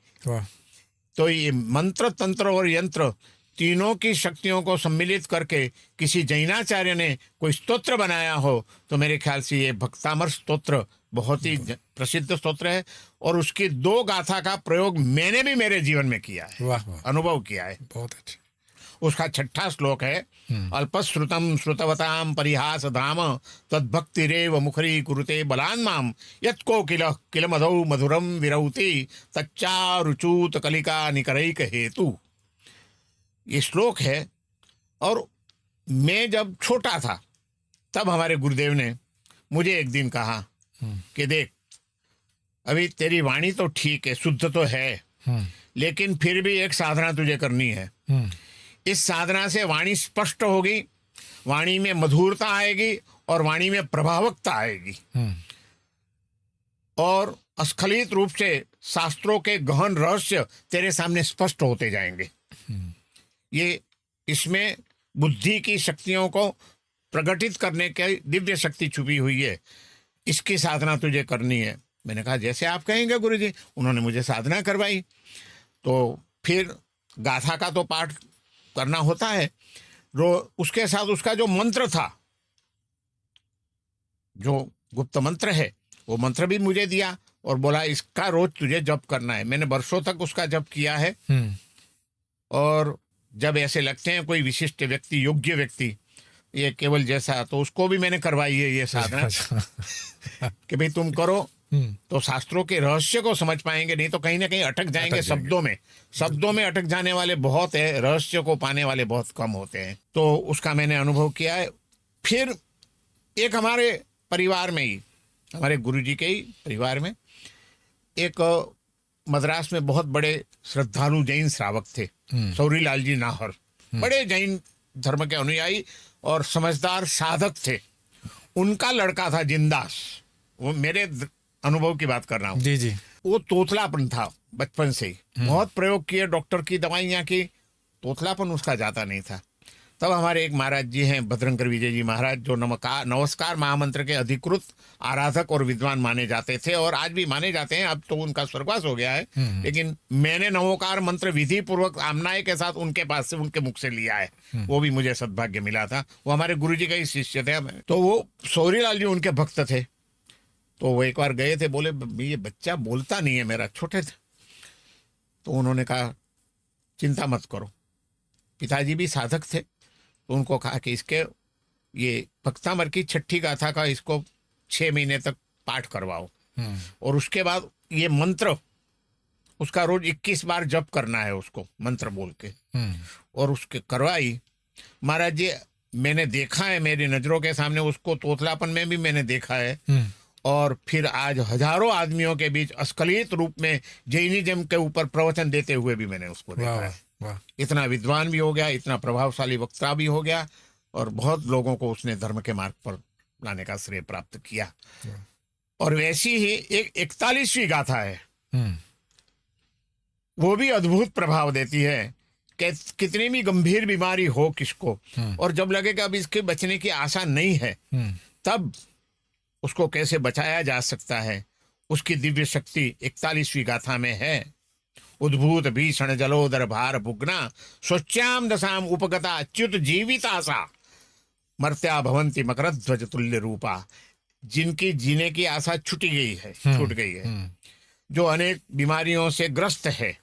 तो ये मंत्र, तंत्र और यंत्र तीनों की शक्तियों को सम्मिलित करके किसी जैनाचार्य ने कोई स्तोत्र बनाया हो तो मेरे ख्याल से ये भक्तामर स्तोत्र बहुत ही प्रसिद्ध स्तोत्र है। और उसकी 2 गाथा का प्रयोग मैंने भी मेरे जीवन में किया है, अनुभव किया है। बहुत अच्छा। उसका 6ठा श्लोक है, अल्पश्रुतम श्रुतवताम परिहास धाम तद्भक्तिरेव मुखरी कुरुते बलान माम यत्को किल मधौ मधुरम विरौति तच्चारुचूत कलिका निकरैक हेतु। ये श्लोक है। और मैं जब छोटा था तब हमारे गुरुदेव ने मुझे एक दिन कहा कि देख, अभी तेरी वाणी तो ठीक है, शुद्ध तो है, लेकिन फिर भी एक साधना तुझे करनी है। इस साधना से वाणी स्पष्ट होगी, वाणी में मधुरता आएगी और वाणी में प्रभावकता आएगी। और अस्खलित रूप से शास्त्रों के गहन रहस्य तेरे सामने स्पष्ट होते जाएंगे। ये इसमें बुद्धि की शक्तियों को प्रकटित करने की दिव्य शक्ति छुपी हुई है, इसकी साधना तुझे करनी है। मैंने कहा जैसे आप कहेंगे गुरुजी। उन्होंने मुझे साधना करवाई। तो फिर गाथा का तो पाठ करना होता है, उसके साथ उसका जो मंत्र था, जो गुप्त मंत्र है, वो मंत्र भी मुझे दिया और बोला इसका रोज तुझे जप करना है। मैंने वर्षों तक उसका जप किया है। और जब ऐसे लगते हैं कोई विशिष्ट व्यक्ति, योग्य व्यक्ति, ये केवल जैसा, तो उसको भी मैंने करवाई है ये साधना कि भाई तुम करो तो शास्त्रों के रहस्य को समझ पाएंगे, नहीं तो कहीं ना कहीं अटक जाएंगे शब्दों में अटक जाने वाले बहुत है, रहस्य को पाने वाले बहुत कम होते हैं। तो उसका मैंने अनुभव किया है। फिर एक हमारे परिवार में ही, हमारे गुरुजी के ही परिवार में एक मद्रास में बहुत बड़े श्रद्धालु जैन श्रावक थे, सौरीलाल जी नाहर, बड़े जैन धर्म के अनुयायी और समझदार साधक थे। उनका लड़का था जिंदास, वो मेरे अनुभव की बात कर रहा हूँ जी। वो तोतलापन था बचपन से ही, बहुत प्रयोग किए, डॉक्टर की दवाइयाँ की, तोतलापन उसका जाता नहीं था। तब हमारे एक महाराज जी हैं, भद्रंकर विजय जी महाराज, जो नमस्कार महामंत्र के अधिकृत आराधक और विद्वान माने जाते थे और आज भी माने जाते हैं। अब तो उनका स्वर्गवास हो गया है, लेकिन मैंने नमोकार मंत्र विधि पूर्वक आमनाए के साथ उनके पास से, उनके मुख से लिया है। वो भी मुझे सद्भाग्य मिला था। वो हमारे गुरुजी का ही शिष्य थे। तो वो सौरीलाल जी उनके भक्त थे। तो वो एक बार गए थे, बोले ये बच्चा बोलता नहीं है मेरा, छोटे थे। तो उन्होंने कहा चिंता मत करो, पिताजी भी साधक थे, तो उनको कहा कि इसके ये भक्तामर की 6ठी गाथा का इसको 6 महीने तक पाठ करवाओ और उसके बाद ये मंत्र उसका रोज 21 बार जप करना है उसको, मंत्र बोल के। और उसके करवाई। महाराज जी मैंने देखा है, मेरी नजरों के सामने उसको तोतलापन में भी मैंने देखा है। और फिर आज हजारों आदमियों के बीच अस्खलित रूप में जैनिज्म के ऊपर प्रवचन देते हुए भी मैंने उसको देखा है। वाह। इतना विद्वान भी हो गया, इतना प्रभावशाली वक्ता भी हो गया, और बहुत लोगों को उसने धर्म के मार्ग पर लाने का श्रेय प्राप्त किया। और वैसी ही एक 41वीं गाथा है, हम्म, वो भी अद्भुत प्रभाव देती है कि कितनी भी गंभीर बीमारी हो किसको, और जब लगे कि अब इसके बचने की आशा नहीं है, तब उसको कैसे बचाया जा सकता है, उसकी दिव्य शक्ति 41वीं गाथा में है। उद्भूत भीषण जलोदर भार भुग्ना स्वच्चाम दशाम उपगता अच्युत जीवितासा मर्त्या भवंती मकरध्वज तुल्य रूपा। जिनकी जीने की आशा छूट गई है, जो अनेक बीमारियों से ग्रस्त है,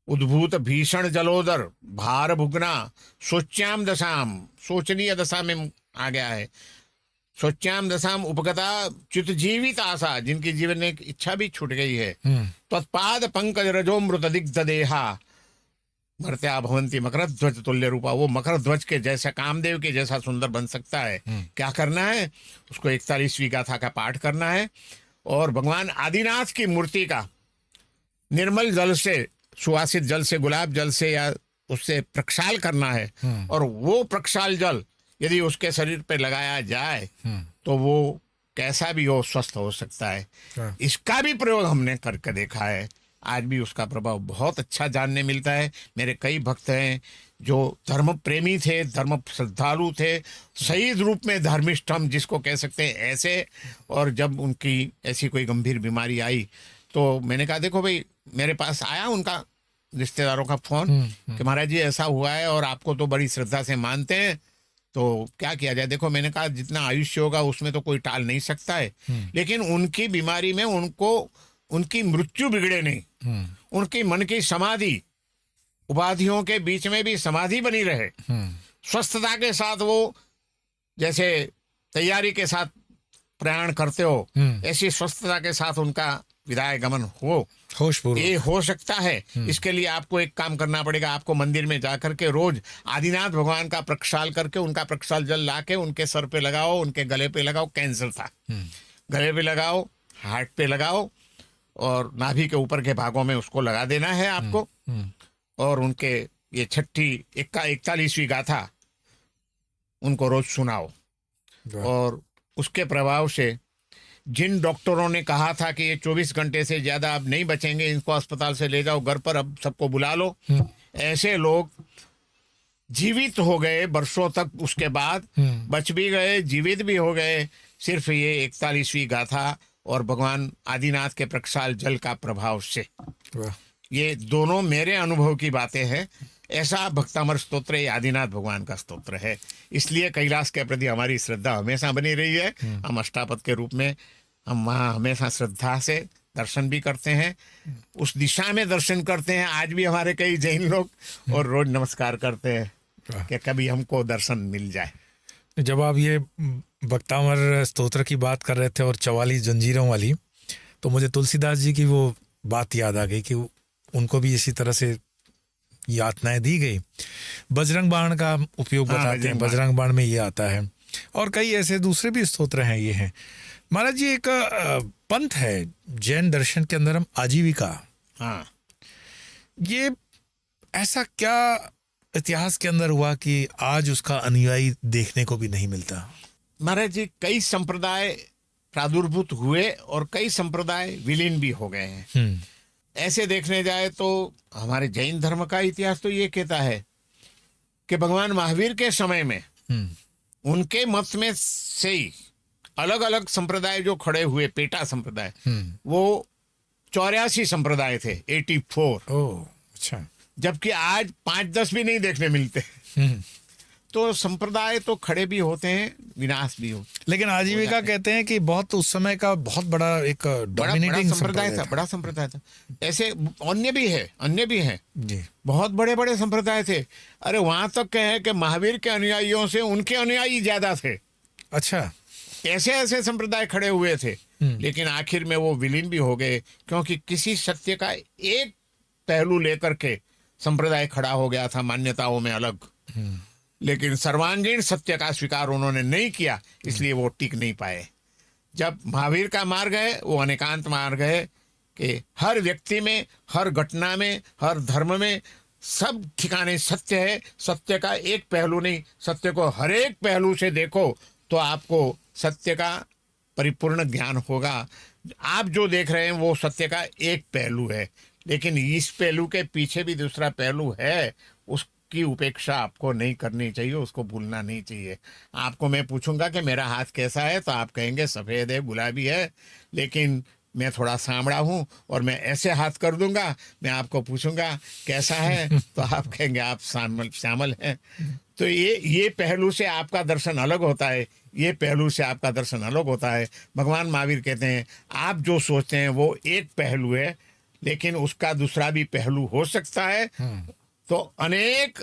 उद्भूत भीषण जलोदर भार भुगना सोच्याम दशाम, सोचनीय दशा में आ गया है, सोच्याम दशाम उपगता चित जीवित आशा, जिनकी जीवन में इच्छा भी छूट गई है, तत्पाद पंकज रजोमृत दिग्ध देहा मर्त्या भवंती मकरध्वज तुल्य रूपा। वो मकर ध्वज के जैसा, कामदेव के जैसा सुंदर बन सकता है। क्या करना है उसको? 41वीं गाथा का पाठ करना है, और भगवान आदिनाथ की मूर्ति का निर्मल जल से, सुवासित जल से, गुलाब जल से या उससे प्रक्षाल करना है, और वो प्रक्षाल जल यदि उसके शरीर पे लगाया जाए तो वो कैसा भी हो स्वस्थ हो सकता है। इसका भी प्रयोग हमने करके देखा है, आज भी उसका प्रभाव बहुत अच्छा जानने मिलता है। मेरे कई भक्त हैं जो धर्म प्रेमी थे, धर्म श्रद्धालु थे, सही रूप में धर्मिष्ठ हम जिसको कह सकते हैं ऐसे, और जब उनकी ऐसी कोई गंभीर बीमारी आई तो मैंने कहा देखो भाई, मेरे पास आया उनका रिश्तेदारों का फोन कि महाराज जी ऐसा हुआ है और आपको तो बड़ी श्रद्धा से मानते हैं, तो क्या किया जाए? देखो मैंने कहा जितना आयुष्य होगा उसमें तो कोई टाल नहीं सकता है, लेकिन उनकी बीमारी में उनको उनकी मृत्यु बिगड़े नहीं, उनकी मन की समाधि, उपाधियों के बीच में भी समाधि बनी रहे, स्वस्थता के साथ वो जैसे तैयारी के साथ प्रयाण करते हो, ऐसी स्वस्थता के साथ उनका विदाय गमन हो, होशपूर्वक ये हो सकता है। इसके लिए आपको एक काम करना पड़ेगा, आपको मंदिर में जाकर के रोज आदिनाथ भगवान का प्रक्षाल करके, उनका प्रक्षाल जल लाके उनके सर पे लगाओ, उनके गले पे लगाओ, कैंसर था गले पे लगाओ, हार्ट पे लगाओ, और नाभि के ऊपर के भागों में उसको लगा देना है आपको, और उनके ये 41वीं गाथा उनको रोज सुनाओ। और उसके प्रभाव से जिन डॉक्टरों ने कहा था कि ये 24 घंटे से ज्यादा अब नहीं बचेंगे, इनको अस्पताल से ले जाओ घर पर, अब सबको बुला लो, ऐसे लोग जीवित हो गए वर्षों तक, उसके बाद बच भी गए, जीवित भी हो गए, सिर्फ ये 41वीं गाथा और भगवान आदिनाथ के प्रक्षाल जल का प्रभाव से। ये दोनों मेरे अनुभव की बातें हैं। ऐसा भक्तामर स्तोत्र ये आदिनाथ भगवान का स्तोत्र है, इसलिए कैलाश के प्रति हमारी श्रद्धा हमेशा बनी रही है। हम अष्टापद के रूप में हम वहाँ हमेशा श्रद्धा से दर्शन भी करते हैं, उस दिशा में दर्शन करते हैं। आज भी हमारे कई जैन लोग और रोज नमस्कार करते हैं कि कभी हमको दर्शन मिल जाए। जब आप ये भक्तामर स्तोत्र की बात कर रहे थे और 44 जंजीरों वाली, तो मुझे तुलसीदास जी की वो बात याद आ गई कि उनको भी इसी तरह से यातनाएं दी गई। बजरंग बाण का उपयोग बताते हैं, बजरंग बाण में ये आता है, और कई ऐसे दूसरे भी स्तोत्र हैं। ये हैं महाराज जी, एक पंथ है जैन दर्शन के अंदर, हम आजीविका, हाँ, ये ऐसा क्या इतिहास के अंदर हुआ कि आज उसका अनुयायी देखने को भी नहीं मिलता? महाराज जी, कई संप्रदाय प्रादुर्भूत हुए और कई संप्रदाय विलीन भी हो गए हैं। ऐसे देखने जाए तो हमारे जैन धर्म का इतिहास तो ये कहता है कि भगवान महावीर के समय में उनके मत में से ही अलग अलग संप्रदाय जो खड़े हुए, पेटा संप्रदाय, वो 84 संप्रदाय थे, 84। ओह, अच्छा। जबकि आज 5-10 भी नहीं देखने मिलते। तो संप्रदाय तो खड़े भी होते हैं, विनाश भी हो। लेकिन आजीविका कहते हैं कि बहुत उस समय का बहुत बड़ा एक डोमिनेटिंग संप्रदाय था, बड़ा संप्रदाय था। ऐसे अन्य भी हैं जी, बहुत बड़े बड़े संप्रदाय थे। अरे वहां तक है कि महावीर के अनुयायियों से उनके अनुयायी ज्यादा थे। अच्छा, ऐसे ऐसे संप्रदाय खड़े हुए थे, लेकिन आखिर में वो विलीन भी हो गए, क्योंकि किसी सत्य का एक पहलू लेकर के संप्रदाय खड़ा हो गया था, मान्यताओं में अलग, लेकिन सर्वांगीण सत्य का स्वीकार उन्होंने नहीं किया, इसलिए वो टिक नहीं पाए। जब महावीर का मार्ग है वो अनेकांत मार्ग है कि हर व्यक्ति में, हर घटना में, हर धर्म में सब ठिकाने सत्य है। सत्य का एक पहलू नहीं, सत्य को हर एक पहलू से देखो तो आपको सत्य का परिपूर्ण ज्ञान होगा। आप जो देख रहे हैं वो सत्य का एक पहलू है, लेकिन इस पहलू के पीछे भी दूसरा पहलू है। उसकी उपेक्षा आपको नहीं करनी चाहिए, उसको भूलना नहीं चाहिए। आपको मैं पूछूंगा कि मेरा हाथ कैसा है, तो आप कहेंगे सफ़ेद है, गुलाबी है, लेकिन मैं थोड़ा सांवड़ा हूँ और मैं ऐसे हाथ कर दूंगा। मैं आपको पूछूंगा कैसा है, तो आप कहेंगे आप श्यामल हैं। तो ये पहलू से आपका दर्शन अलग होता है, ये पहलू से आपका दर्शन अलग होता है। भगवान महावीर कहते हैं आप जो सोचते हैं वो एक पहलू है, लेकिन उसका दूसरा भी पहलू हो सकता है। तो अनेक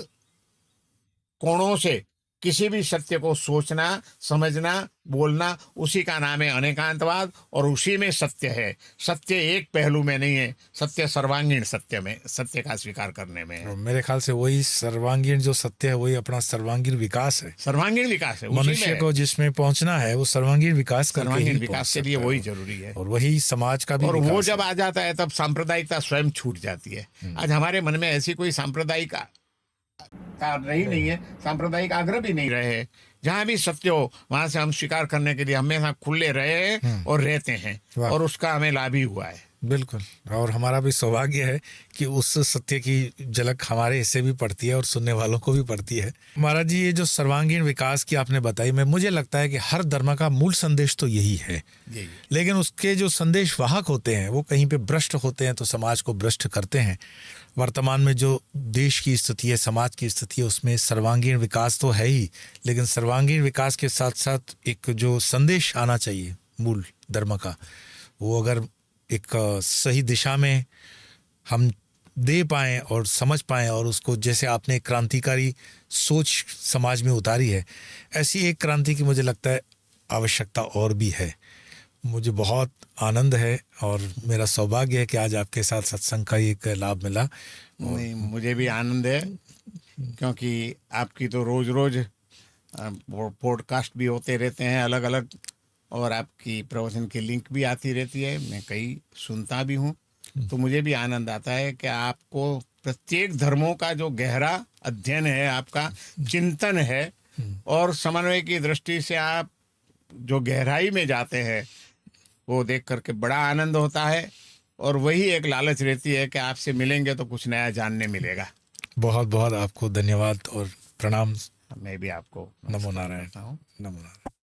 कोणों से किसी भी सत्य को सोचना, समझना, बोलना, उसी का नाम है अनेकांतवाद, और उसी में सत्य है। सत्य एक पहलू में नहीं है, सत्य सर्वांगीण सत्य में, सत्य का स्वीकार करने में है। और मेरे ख्याल से वही सर्वांगीण जो सत्य है वही अपना सर्वांगीण विकास है। सर्वांगीण विकास है, उसी मनुष्य में को जिसमें पहुंचना है वो सर्वांगीण विकास करके सर्वांगीण ही विकास के लिए वही जरूरी है। और वही समाज का भी और वो विकास जब आ जाता है तब सांप्रदायिकता स्वयं छूट जाती है। आज हमारे मन में ऐसी कोई सांप्रदायिक रही नहीं है, सांप्रदायिक आग्रह भी नहीं रहे। जहाँ भी सत्य हो वहां से हम स्वीकार करने के लिए हमेशा खुले रहे हैं और रहते हैं, और उसका हमें लाभ ही हुआ है। बिल्कुल। और हमारा भी सौभाग्य है कि उस सत्य की झलक हमारे हिस्से भी पड़ती है और सुनने वालों को भी पड़ती है। महाराज जी, ये जो सर्वांगीण विकास की आपने बताई, मैं मुझे लगता है कि हर धर्म का मूल संदेश तो यही है, लेकिन उसके जो संदेश वाहक होते हैं वो कहीं पे भ्रष्ट होते हैं तो समाज को भ्रष्ट करते हैं। वर्तमान में जो देश की स्थिति है, समाज की स्थिति है, उसमें सर्वांगीण विकास तो है ही, लेकिन सर्वांगीण विकास के साथ साथ एक जो संदेश आना चाहिए मूल धर्म का, वो अगर एक सही दिशा में हम दे पाएँ और समझ पाएँ और उसको, जैसे आपने क्रांतिकारी सोच समाज में उतारी है, ऐसी एक क्रांति की मुझे लगता है आवश्यकता और भी है। मुझे बहुत आनंद है और मेरा सौभाग्य है कि आज आपके साथ सत्संग का एक लाभ मिला। नहीं, मुझे भी आनंद है, क्योंकि आपकी तो रोज रोज पॉडकास्ट भी होते रहते हैं अलग अलग, और आपकी प्रवचन की लिंक भी आती रहती है, मैं कई सुनता भी हूँ। तो मुझे भी आनंद आता है कि आपको प्रत्येक धर्मों का जो गहरा अध्ययन है, आपका चिंतन है, और समन्वय की दृष्टि से आप जो गहराई में जाते हैं, वो देख करके बड़ा आनंद होता है। और वही एक लालच रहती है कि आपसे मिलेंगे तो कुछ नया जानने मिलेगा। बहुत बहुत आपको धन्यवाद और प्रणाम। मैं भी आपको नमो नारायण। हूँ। नमो नारायण।